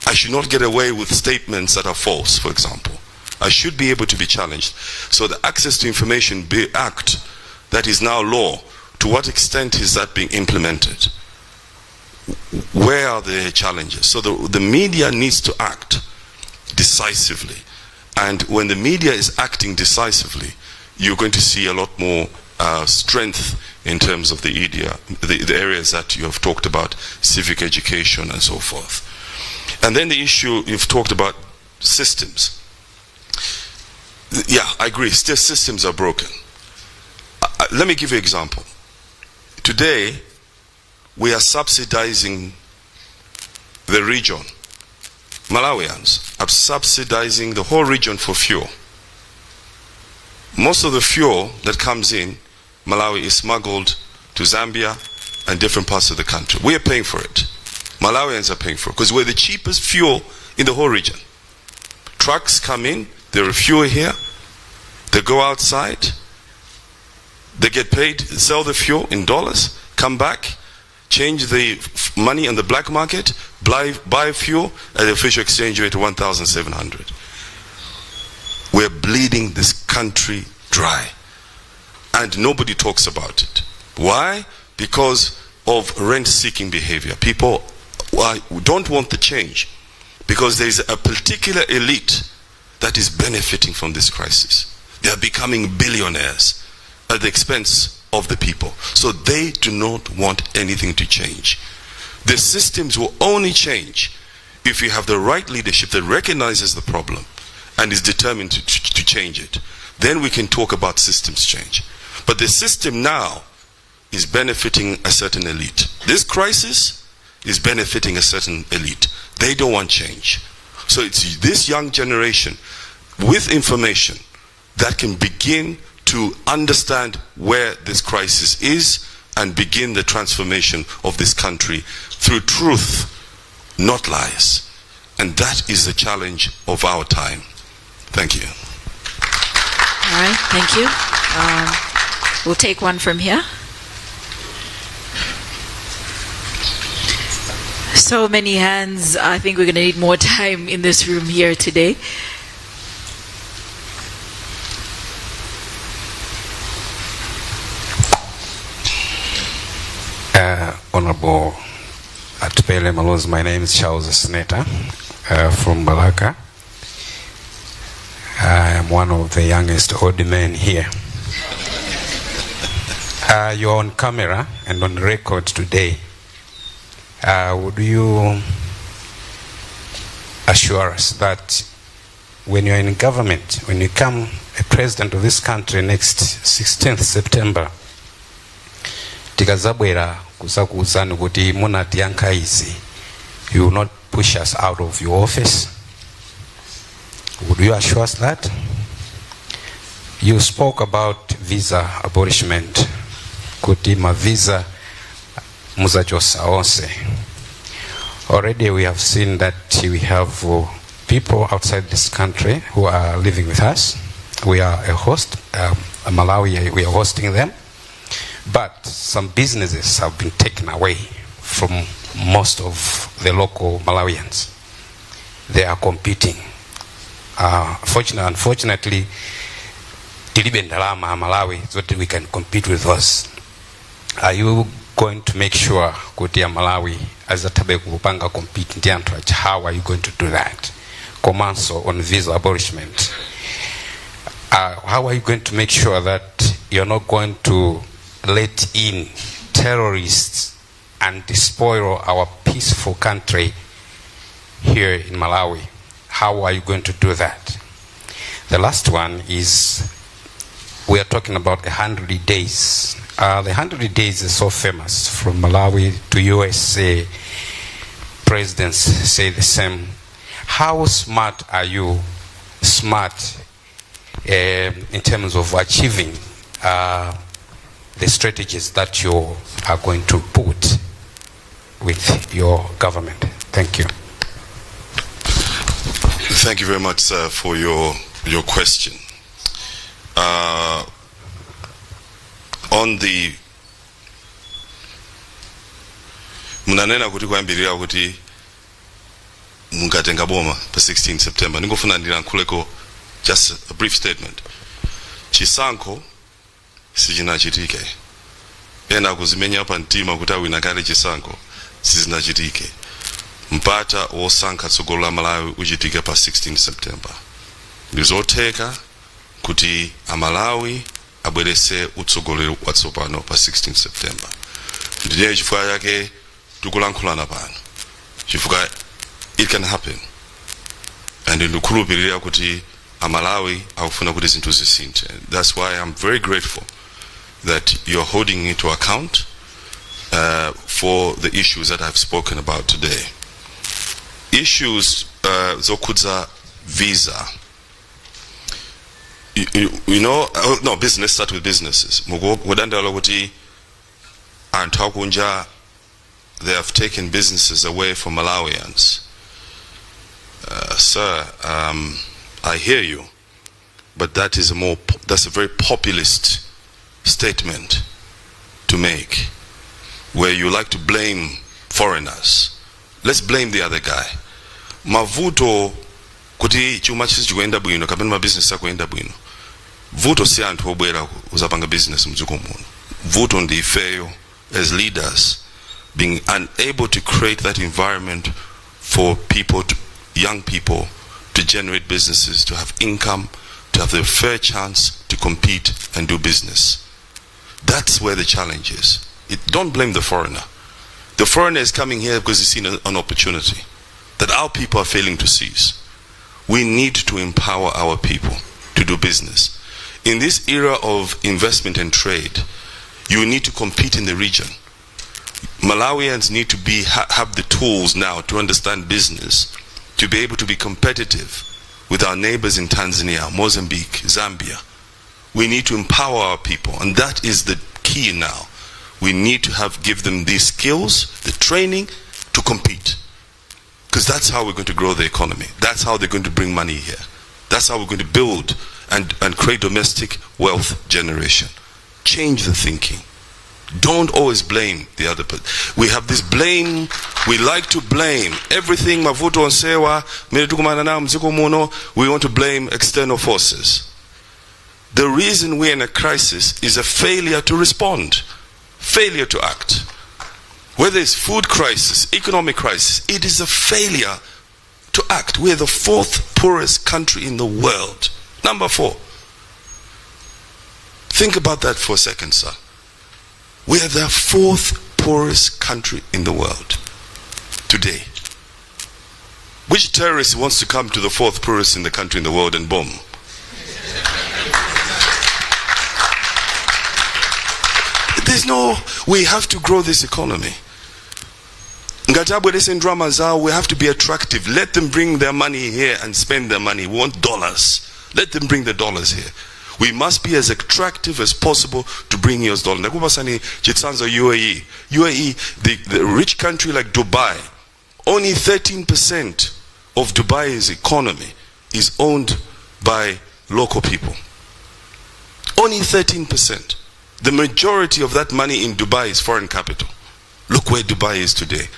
I should not get away with statements that are false, for example. I should be able to be challenged. So the Access to Information Act, that is now law, to what extent is that being implemented? Where are the challenges? So the media needs to act decisively. And when the media is acting decisively, you're going to see a lot more strength in terms of the areas that you have talked about, civic education and so forth. And then the issue, you've talked about systems. Yeah, I agree, still systems are broken. Let me give you an example. Today, we are subsidizing the region Malawians are subsidizing the whole region for fuel. Most of the fuel that comes in Malawi is smuggled to Zambia and different parts of the country. We are paying for it. Malawians are paying for it because we're the cheapest fuel in the whole region. Trucks come in, they refuel here, they go outside, they get paid, sell the fuel in dollars, come back, change the money on the black market, buy fuel at the official exchange rate of 1,700. We're bleeding this country dry. And nobody talks about it. Why? Because of rent-seeking behavior. People don't want the change because there is a particular elite that is benefiting from this crisis. They are becoming billionaires at the expense of the people. So they do not want anything to change. The systems will only change if you have the right leadership that recognizes the problem and is determined to change it. Then we can talk about systems change. But the system now is benefiting a certain elite. This crisis is benefiting a certain elite. They don't want change. So it's this young generation with information that can begin to understand where this crisis is and begin the transformation of this country through truth, not lies. And that is the challenge of our time. Thank you. All right, thank you. We'll take one from here. So many hands. I think we're going to need more time in this room here today. Honorable Atupele Muluzi, my name is Charles Senator from Balaka. I am one of the youngest old men here. You're on camera and on record today. Would you assure us that when you're in government, when you become a president of this country next 16th September, tikazabwera kusakuuzani kuti munatiyankha izi, you will not push us out of your office? Would you assure us that? You spoke about visa abolishment, kuti ma visa muzachosa onse. Already we have seen that we have people outside this country who are living with us. We are a host, Malawi, we are hosting them. But some businesses have been taken away from most of the local Malawians. They are competing. Unfortunately, tilibe ndalama Malawi so that we can compete with us. Are you going to make sure kuti ya Malawi as a tabe kupanga compete ndi anthu achi? How are you going to do that? Komanso on visa abolishment. How are you going to make sure that you're not going to let in terrorists and despoil our peaceful country here in Malawi? How are you going to do that? The last one is, we are talking about 100 days. The 100 days is so famous, from Malawi to USA. Presidents say the same. How smart are you? Smart in terms of achieving the strategies that you are going to put with your government? Thank you. Thank you very much, sir, for your question. On the munanena kuti kwambirira kuti mungatenga boma pa 16 September. Ningofuna ndilankhuleko just a brief statement. Chisankho sichinachitike. Ena kuzimenya pa Ntima kuti awina kale chisankho sizinachitike. Mpata osankha tsogolo la Malawi uchitike pa 16 September. Ndizotheka kuti Amalawi abwerese utsogoleri watsopano pa 16 September. Ndiye chifukwa yake tikulankhulana pano. Chifukwa it can happen. And ndikukhulupirira kuti Amalawi akufuna kuti zinthu zisinthe. That's why I'm very grateful that you're holding me to account for the issues that I've spoken about today. Issues zokhudza visa. You know, no, business, start with businesses. Mugandala kuti anthu akunja, they have taken businesses away from Malawians. Sir, I hear you, but that's a very populist statement to make, where you like to blame foreigners. Let's blame the other guy. Mavuto kuti chuma chisi chikuenda bwino kapena ma business akuenda bwino. Vuto si anthu obwera uzapanga business mdziko muno. Vuto ndi ifeyo as leaders being unable to create that environment for people, young people, to generate businesses, to have income, to have the fair chance to compete and do business. That's where the challenge is. Don't blame the foreigner. The foreigner is coming here because he's seen an opportunity that our people are failing to seize. We need to empower our people to do business. In this era of investment and trade, you need to compete in the region. Malawians need to have the tools now to understand business, to be able to be competitive with our neighbors in Tanzania, Mozambique, Zambia. We need to empower our people, and that is the key now. We need to give them these skills, the training to compete. Because that's how we're going to grow the economy. That's how they're going to bring money here. That's how we're going to build and create domestic wealth generation. Change the thinking. Don't always blame the other person. We have this blame. We like to blame everything. Mavuto onsewa, we want to blame external forces. The reason we're in a crisis is a failure to respond, failure to act. Whether it's food crisis, economic crisis, it is a failure to act. We're the 4th poorest country in the world. Number 4. Think about that for a second, sir. We are the 4th poorest country in the world today. Which terrorist wants to come to the 4th poorest in the country in the world and bomb? We have to grow this economy. We have to be attractive. Let them bring their money here and spend their money. We want dollars. Let them bring the dollars here. We must be as attractive as possible to bring US dollars. UAE, the rich country like Dubai, only 13% of Dubai's economy is owned by local people. Only 13%. The majority of that money in Dubai is foreign capital. Look where Dubai is today.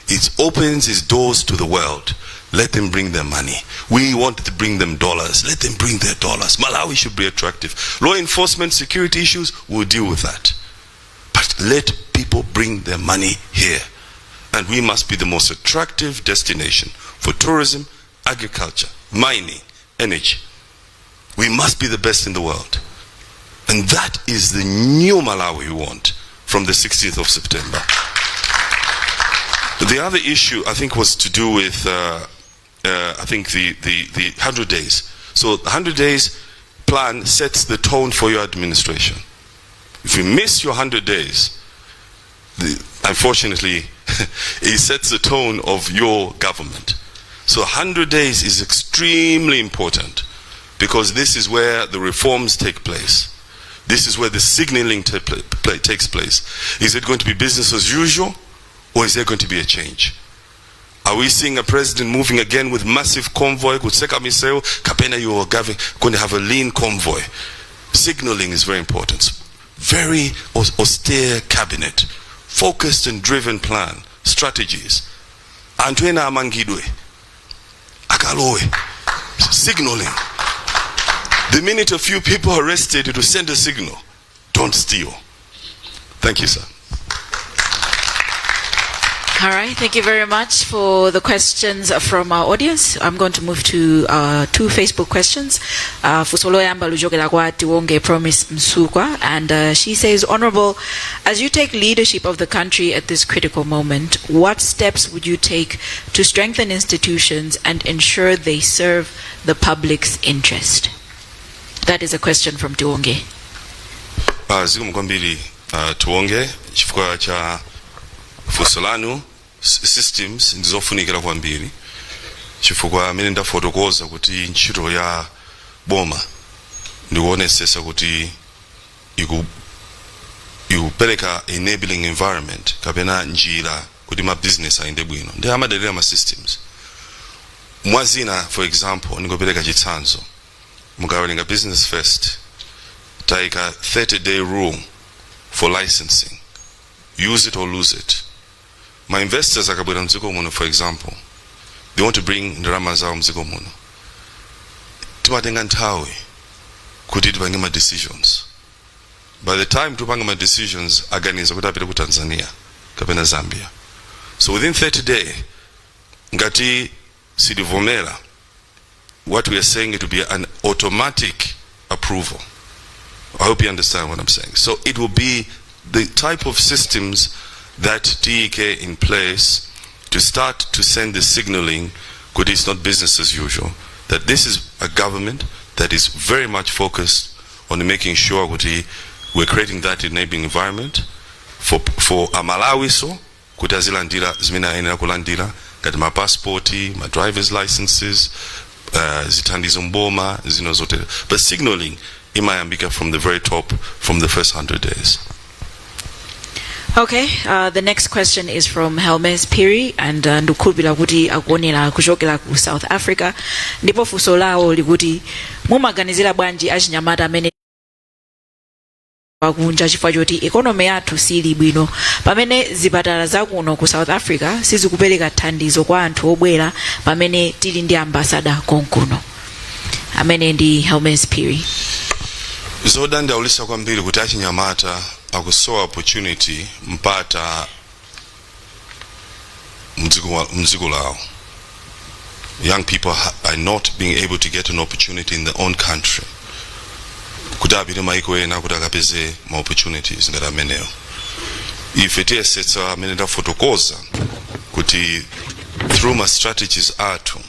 It opens its doors to the world. Let them bring their money. We want to bring them dollars. Let them bring their dollars. Malawi should be attractive. Law enforcement, security issues, we'll deal with that. But let people bring their money here. And we must be the most attractive destination for tourism, agriculture, mining, energy. We must be the best in the world. And that is the new Malawi we want from the 16th of September. The other issue, I think, was to do with, the 100 days. So the 100 days plan sets the tone for your administration. If you miss your 100 days, unfortunately, it sets the tone of your government. So 100 days is extremely important because this is where the reforms take place. This is where the signaling takes place. Is it going to be business as usual, or is there going to be a change? Are we seeing a president moving again with massive convoy? Kapena, you are going to have a lean convoy. Signaling is very important. Very austere cabinet, focused and driven plan, strategies. Antwena amangidwe, akaloe, signaling. The minute a few people are arrested, it will send a signal. Don't steal. Thank you, sir. All right, thank you very much for the questions from our audience. I'm going to move to 2 Facebook questions. Fusolo Yamba Lujogela kwa Tiwonge Promise Msukwa, and she says, Honorable, as you take leadership of the country at this critical moment, what steps would you take to strengthen institutions and ensure they serve the public's interest? That is a question from Tiwonge. Zigumkwambili Tiwonge, chifukwa cha Fusolanu systems ndizofunikira kwambiri chifukwa amene ndafotokoza kuti ntchito ya boma ndikuonesesa kuti ikupereka enabling environment kapena njira kuti ma business ayende bwino ndi amadalira ma systems mwazina. For example, ndingopereka chitsanzo, mukawerenga business first taika 30-day rule for licensing, use it or lose it. My investors akabwera mdziko muno, for example, they want to bring ndalama zawo mdziko muno, timatenga nthawi kuti tipange ma decisions. By the time tipange ma decisions aganiza kuti apite ku Tanzania kapena Zambia. So within 30 days ngati sidivomera, what we are saying, it will be an automatic approval. I hope you understand what I'm saying. So it will be the type of systems that TEK in place to start to send the signaling, because it's not business as usual, that this is a government that is very much focused on making sure we're creating that enabling environment for Malawi, so kuti azilandira zimene ayenera kulandira ngati ma passport, ma driver's licenses, zithandizo mboma zino zote, but signaling imayambika from the very top, from the first 100 days. Okay, the next question is from Helmes Piri, and ndukubila kuti akuonera kuchokera ku South Africa. Ndipo funso lawo likuti mumaganizira bwanji achinyamata amene wakunja chifukwa choti economy yathu sili bwino, pamene zipatala zakuno ku South Africa sizikupereka thandizo kwa anthu obwera pamene tili ndi ambassador konkuno. Amene ndi Helmes Piri. Zodandaulisa kwambiri kuti achinyamata akusowa opportunity mpata mdziko lawo. Young people are not being able to get an opportunity in their own country. Kuti apite maiko ena kuti akapeze ma opportunities ngati amenewo. Ife tiyesetsa amene ndafotokoza kuti through my strategies athu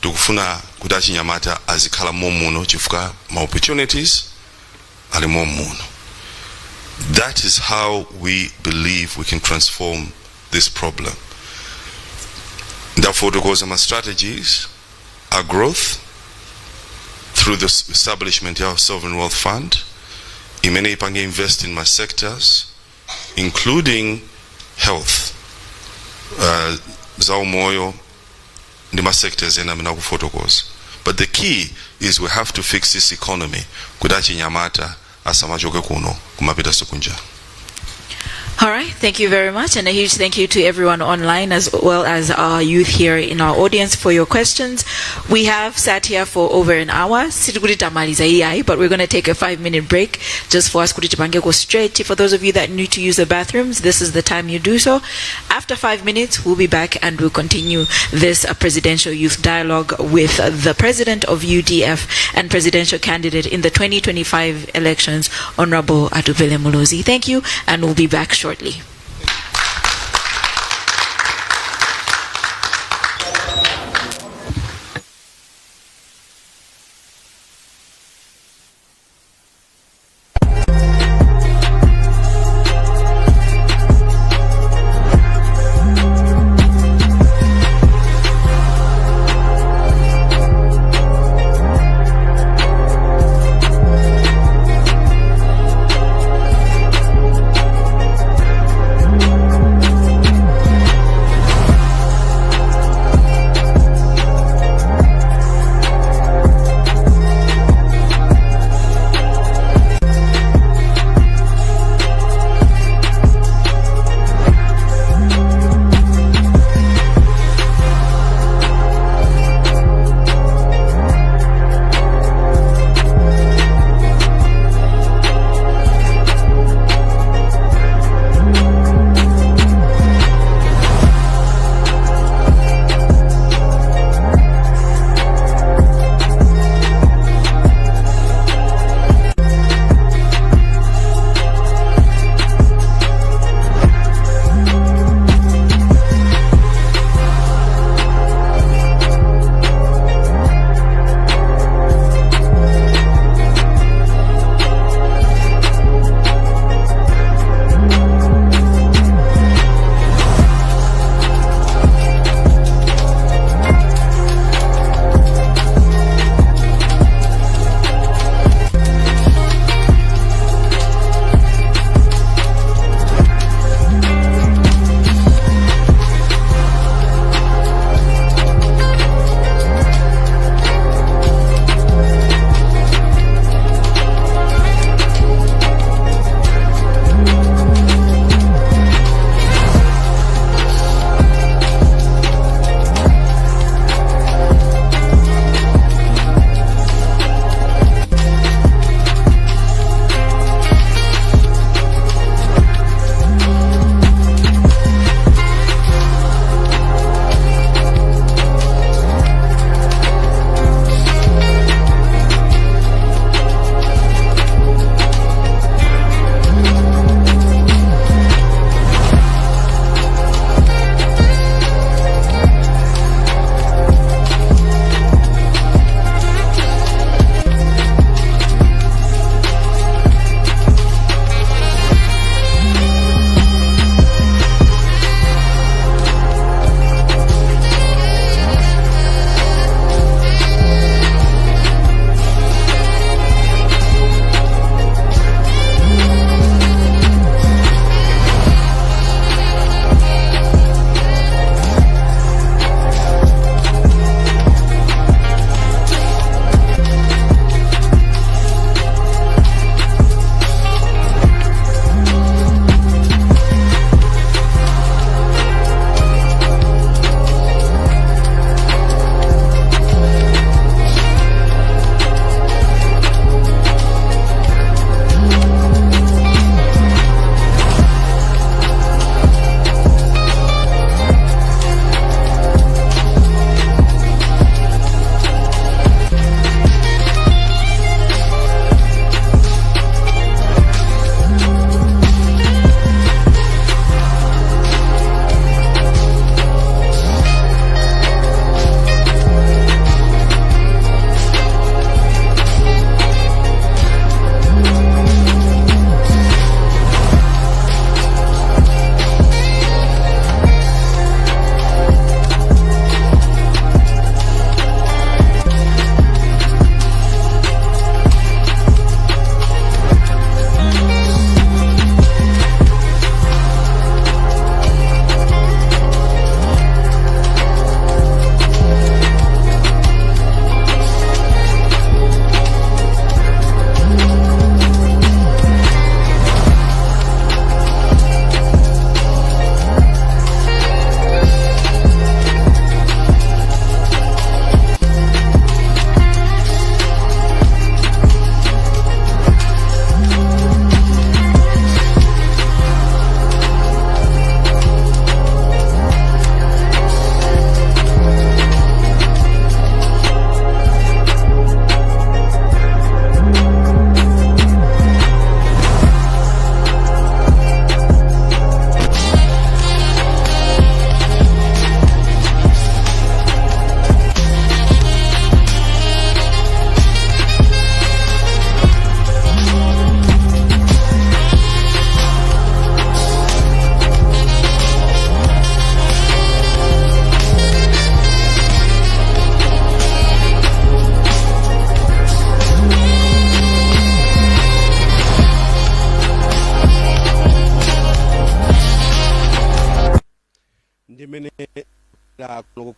tikufuna kuti achinyamata azikhala momuno chifukwa ma opportunities ali momuno. That is how we believe we can transform this problem. Therefore, because my strategies are growth through the establishment of Sovereign Wealth Fund. Imene ipange invest in my sectors, including health, zaumoyo, ndi my sectors ena mina kufotokoza. But the key is we have to fix this economy. Kudachi nyamata asamajoke kuno kumapita sukunja. All right, thank you very much, and a huge thank you to everyone online as well as our youth here in our audience for your questions. We have sat here for over an hour, but we're going to take a 5-minute break just for us to go straight. For those of you that need to use the bathrooms, this is the time you do so. After 5 minutes, we'll be back and we'll continue this presidential youth dialogue with the president of UDF and presidential candidate in the 2025 elections, Honorable Atupele Muluzi. Thank you, and we'll be back shortly.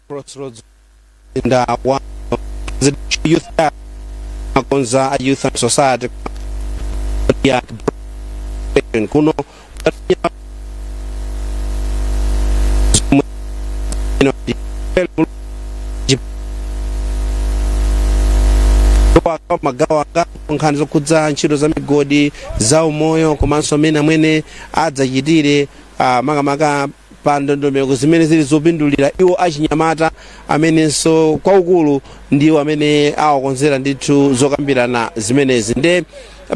Crossroads and one youth Makonza Youth and Society kuno magawa nkhani zokudza ntchito za migodi za umoyo komanso amene amwene adzachitire makamaka pa ndondomeko zimene zili zopindulira iwo achinyamata amenenso kwaukulu ndiwo amene awakonzera ndithu zokambirana zimenezi nde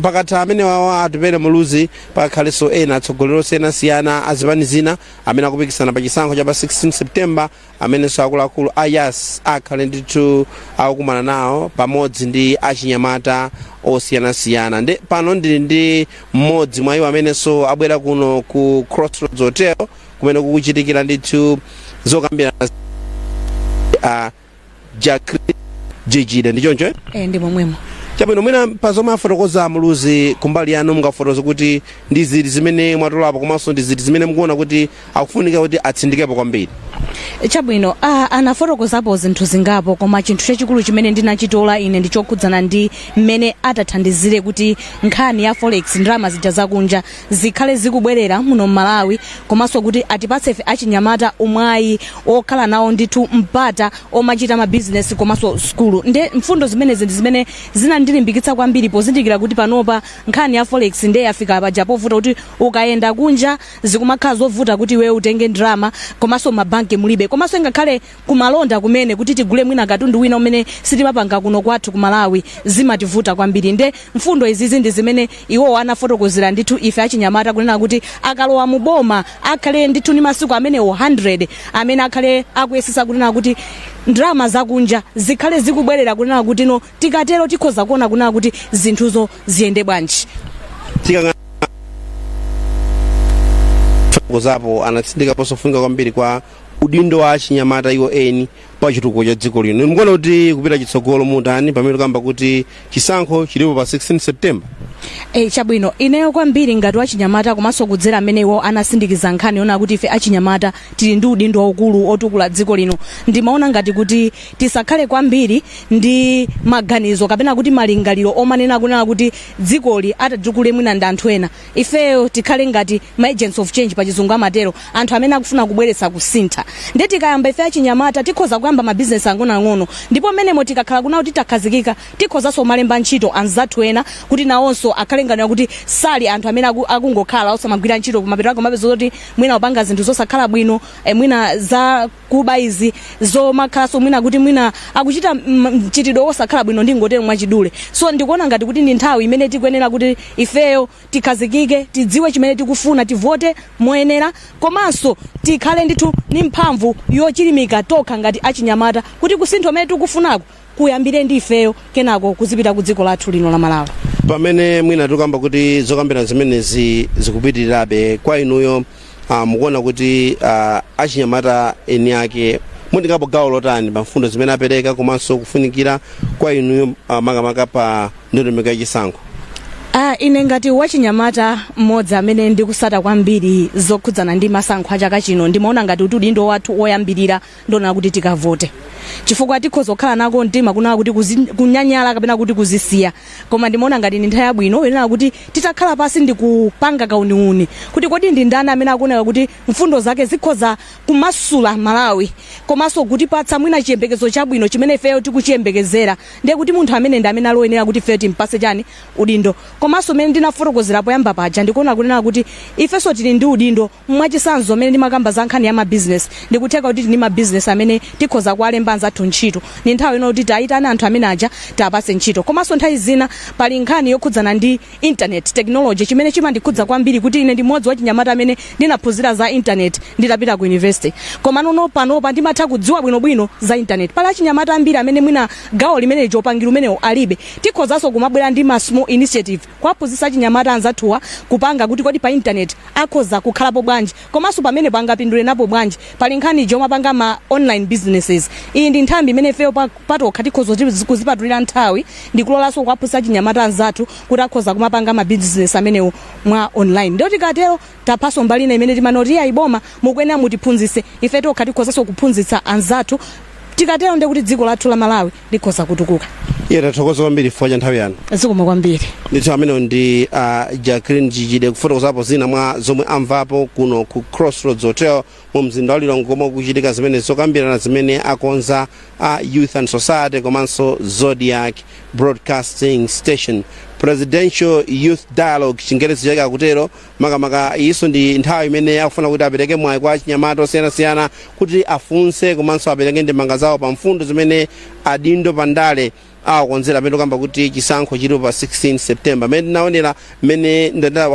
pakatha amene wawa Atupele Muluzi pakhalenso ena atsogoleri osiyanasiyana azipani zina amene akupikisana pa chisankho cha pa 16 September amenenso akuluakulu ayas akhale ndithu akukumana nawo pamodzi ndi achinyamata osiyanasiyana nde pano ndili ndi mmodzi mwa iwo amenenso abwera kuno ku Crossroads Hotel kumene kukuchitikira ndithu zokambirana Jakri Jijide ndichoncho ndi momwemo chabwino mwina pazomwe afotokoza Muluzi kumbali yanu mungafotokoza kuti ndi ziti zimene mwatolapo komanso ndi ziti zimene mukuona kuti akufunika kuti atsindikepo kwambiri. Chabwino anafotokozapo zinthu zingapo koma chinthu chachikulu chimene ndinachitola ine ndichokhudzana ndi mmene atathandizire kuti nkhani ya forex ndalama zija zakunja zikhale zikubwerera muno Malawi komanso kuti atipatse ife achinyamata umwayi okhala nawo ndithu mpata omachita ma business komanso skulu nde mfundo zimene zimene zinandilimbikitsa kwambiri pozindikira kuti panopa nkhani ya forex nde yafika pa japovuta kuti ukayenda kunja zikumakhala zovuta kuti wewe utenge ndalama komanso mabanki mulibe komanso ngakhale kumalonda kumene kuti tigule mwina katundu wina umene sitimapanga kuno kwathu ku Malawi zimativuta kwambiri nde mfundo izizi ndi zimene iwo anafotokozera ndithu ife achinyamata kunena kuti akalowa mu boma akhale ndithu ni masiku amene 100 amene akhale akuyesesa kunena kuti ndalama zakunja zikhale zikubwerera kunena kuti no tikatero tikhoza kuona kunena kuti zinthuzo ziyende bwanji gozapo anatsindika posofunga kwambiri kwa udindo wa achinyamata iwo eni pa chitukuko cha dziko lino mukuona kuti kupita chitsogolo mutani pamene kamba kuti chisankho chilipo pa 16 September. Chabwino ineyo kwambiri ngati achinyamata komanso kudzera amene iwo anasindikiza nkhani yona kuti ife achinyamata tili ndi udindo waukulu otukula dziko lino ndimaona ngati kuti tisakhale kwambiri ndi maganizo kapena kuti malingaliro omanena kunena kuti dzikoli atadzukule mwina ndi anthu ena ifeyo tikhale ngati ma agents of change pa chizungu amatero anthu amene akufuna kubweretsa kusintha nde tikayamba ife achinyamata tikhoza kuyamba ma business ang'ono ndipo menemo tikakhala kuna kuti takhazikika tikhozanso malemba ntchito anzathu ena kuti nawonso akhalengana kuti sali anthu amene akungokhala osamagwira ntchito kumapeto ako mapezo kuti mwina upanga zinthu zosakhala bwino mwina za kuba izi zomakhalanso mwina kuti mwina akuchita mchitidwe osakhala bwino ndi ngotero mwachidule so ndikuona ngati kuti ndi nthawi imene tikuyenera kuti ifeyo tikhazikike tidziwe chimene tikufuna tivote moyenera komanso tikhale ndithu ni mphamvu yochilimika tokha ngati achinyamata kuti kusintho mene tikufunako kuyambire ndi ifeyo kenako kuzipita ku dziko lathu lino la Malawi pamene mwina tukamba kuti zokambira zimenezi zikupitirirabe kwa inuyo mukuona kuti achinyamata eni ake mundikapo gawo lotani pa mfundo zimene apereka komanso kufunikira kwa inuyo makamaka pa ndondomeko ya chisankho. Ine ngati wachinyamata mmodzi amene ndikusata kwambiri zokhudzana ndi masankho a chaka chino ndimaona ngati kuti udindo wathu oyambirira ndona kuti tikavote chifukwa tikhoza kukhala nako mtima kunena kuti kunyanyala kapena kuti kuzisiya koma ndimaona ngati ndi nthawi yabwino yenera kuti titakhala pasi ndikupanga kauniuni kuti kodi ndi ndani amene akuoneka kuti mfundo zake zikhoza kumasula Malawi komanso kutipatsa mwina chiyembekezo chabwino chimene ifeyo tikuchiyembekezera ndiye kuti munthu amene ndi amene aloyenera kuti ifeyo timpase chani udindo komanso mene ndinafotokozera poyamba paja ndikuona kunena kuti ifeso tili ndi udindo mwachisanzo mene ndimakamba za nkhani ya ma business ndikutheka kuti tili ma business amene tikhoza kuwalemba anzathu ntchito ni nthawi ino kuti taitana anthu amene aja tapase ntchito komanso nthawi zina pali nkhani yokhudzana ndi internet technology chimene chimandikhudza kwambiri kuti ine ndi mmodzi wachinyamata amene ndinaphunzira za internet nditapita ku university koma nono panopa ndimatha kudziwa bwinobwino za internet pali achinyamata ambiri amene mwina gawo limene chopangira umenewo alibe tikhozanso kumabwera ndi ma small initiative kwaphunzitsa achinyamata anzathuwa kupanga kuti kodi pa internet akhoza kukhalapo bwanji komanso pamene pangapindule napo bwanji pali nkhani jomwe apanga ma online businesses iyi ndi nthambi imene ifeyo patokha tikhoza kuzipatulira nthawi ndikulolanso kuwaphunzitsa achinyamata anzathu kuti akhoza kumapanga mabizinesi amenewo mwa online. Ndio tikatero taphaso mbali ina imene timanoti ayiboma mukuyenera mutiphunzitse ife tokha tikhozanso kuphunzitsa anzathu tikatero ndi kuti dziko lathu la Malawi likhoza kutukuka. Tathokoza kwambiri chifukwa cha nthawi yanu. Zikomo kwambiri. Ndithu amenewo ndi Jacqueline Jijide kufotokozapo zina mwa zomwe amvapo kuno ku Crossroads Hotel mu mzinda wa Lilongwe komwe kuchitika zimene zokambirana zimene akonza Youth and Society komanso Zodiac Broadcasting Station. Presidential Youth Dialogue chingerezi chake akutero makamaka iso ndi nthawi imene akufuna kuti apereke mwayi kwa achinyamata osiyanasiyana kuti afunse komanso apereke ndemanga zawo pa mfundo zimene adindo pandale akonzera pendo kamba kuti chisankho chili pa 16 September mene naonera mene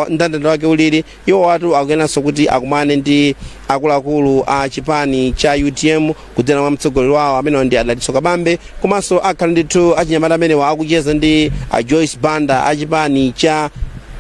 ndandanda wake ulili iwo watu akuyenanso kuti akumane ndi akuluakulu a chipani cha UTM kudzera mwa mtsogoleri wawo amene ndi Adalitso Kabambe komanso akhala ndithu achinyamata amenewa akucheza ndi Joyce Banda a chipani cha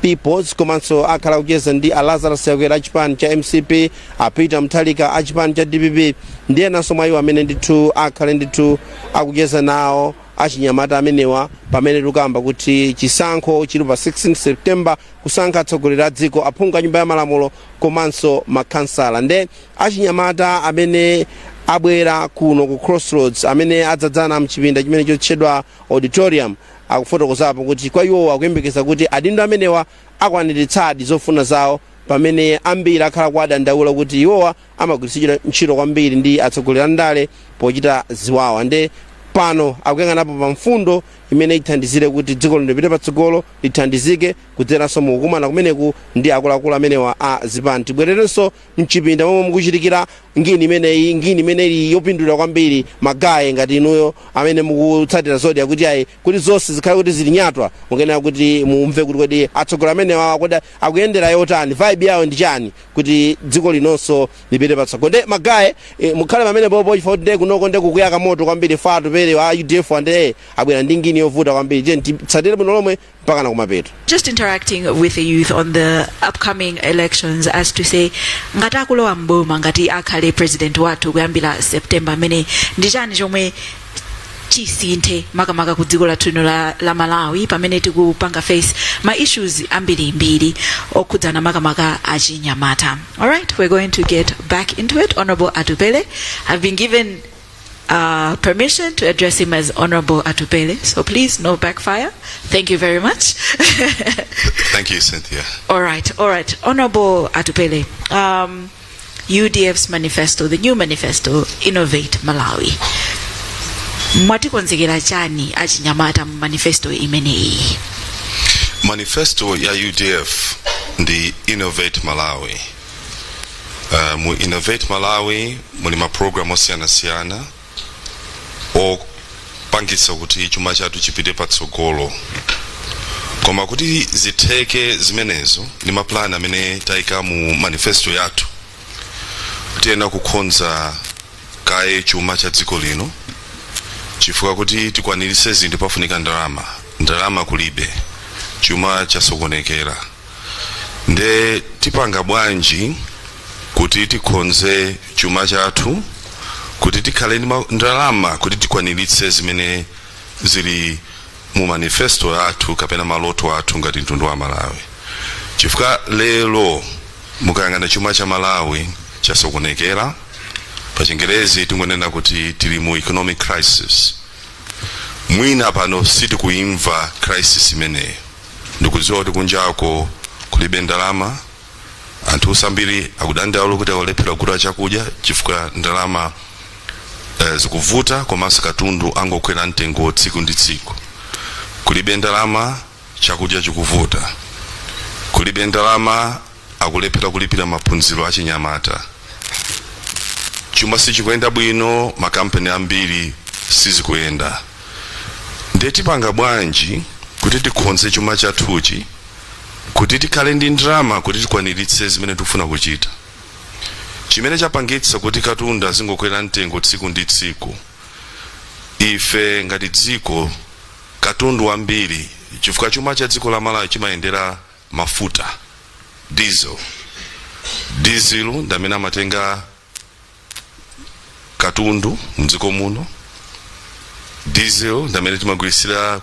Peoples komanso akhala kucheza ndi Lazarus Chakwera a chipani cha MCP Peter Mutharika a chipani cha DPP ndiye naso mwayiwo amene ndithu akhala ndithu akucheza nawo achinyamata amenewa pamene tukamba kuti chisankho chili pa 16 September kusankha atsogoleri a dziko aphungu a nyumba ya malamulo komanso makansala. Nde achinyamata amene abwera kuno ku Crossroads amene adzadzana mchipinda chimene chotchedwa auditorium akufotokozapo kuti kwa iwo akuyembekeza kuti adindo amenewa akwaniritsadi zofuna zawo pamene ambiri akhala kuwadandaula kuti iwowa amagwiritsidwa ntchito kwambiri ndi atsogoleri a ndale pochita ziwawa. Nde pano akuyang'anapo pa mfundo imene ithandizire kuti dziko lipite patsogolo lithandizike kudzeranso mukumana kumeneku ndi akuluakulu amenewa a zipani. Tibwererenso mchipinda momwe mukuchitikira ngini imeneyi yopindulira kwambiri magaye ngati inuyo amene mukutsatira Zodiac kuti ayi kuti zonse zikhale kuti zili nyatwa mukuyenera kuti mumve kuti kodi atsogoleri amenewa kodi akuyendera yotani vibe yawo ndi chani kuti dziko linonso lipite patsogolo. Nde magaye mukhale pamene popo chifukwa kuti kunoko nde kukuyaka moto kwambiri Atupele wa UDF ande abwera ndi ngini yovuta kwambiri je tsatire bwino lomwe mpaka na kumapeto. Just interacting with the youth on the upcoming elections as to say ngati akulowa mboma ngati akhale president wathu kuyambira September mene ndi chani chomwe chisinthe makamaka ku dziko lathu lino la Malawi pamene tikupanga face ma issues ambirimbiri okhudzana makamaka achinyamata. All right, we're going to get back into it. Honorable Atupele, I've been given permission to address him as Honorable Atupele, so please no backfire. Thank you very much. Thank you, Cynthia. All right. Honorable Atupele, UDF's manifesto, the new manifesto, Innovate Malawi. Mwatikonzekera chani achinyamata manifesto imeneyi? Manifesto ya UDF ndi Innovate Malawi. Mu Innovate Malawi muli ma program osiyana opangitsa kuti chuma chathu chipite patsogolo. Koma kuti zitheke zimenezo ndi maplan amene tayika mu manifesto yathu. Tiyena kukhonza kaye chuma cha dziko lino chifukwa kuti tikwaniritse zinthu pafunika ndalama kulibe chuma chasokonekera. Nde tipanga bwanji kuti tikhonze chuma chathu kuti tikhale ndi ndalama kuti tikwaniritse zimene zili mu manifesto yathu kapena maloto athu ngati mtundu wa Malawi. Chifukwa lero mukayang'ana chuma cha Malawi chasokonekera pa Chingerezi tingonena kuti tili mu economic crisis. Mwina pano sitikuimva crisis imeneyo. Ndikudziwa kuti kunjako kulibe ndalama anthu osambiri akudandaula kuti alephera kugula chakudya chifukwa ndalama zikuvuta komanso katundu angokwera mtengo tsiku ndi tsiku. Kulibe ndalama chakudya chikuvuta. Kulibe ndalama akulephera kulipira maphunziro achinyamata. Chuma sichikuyenda bwino, makampani ambiri sizikuyenda. Nde tipanga bwanji kuti tikhonze chuma chathuchi kuti tikhale ndi ndalama kuti tikwaniritse zimene tikufuna kuchita. Chimene chapangitsa kuti katundu azingokwera mtengo tsiku ndi tsiku. Ife ngati dziko katundu ambiri chifukwa chuma cha dziko la Malawi chimayendera mafuta diesel ndamene amatenga katundu mdziko muno diesel ndamene timagwirisira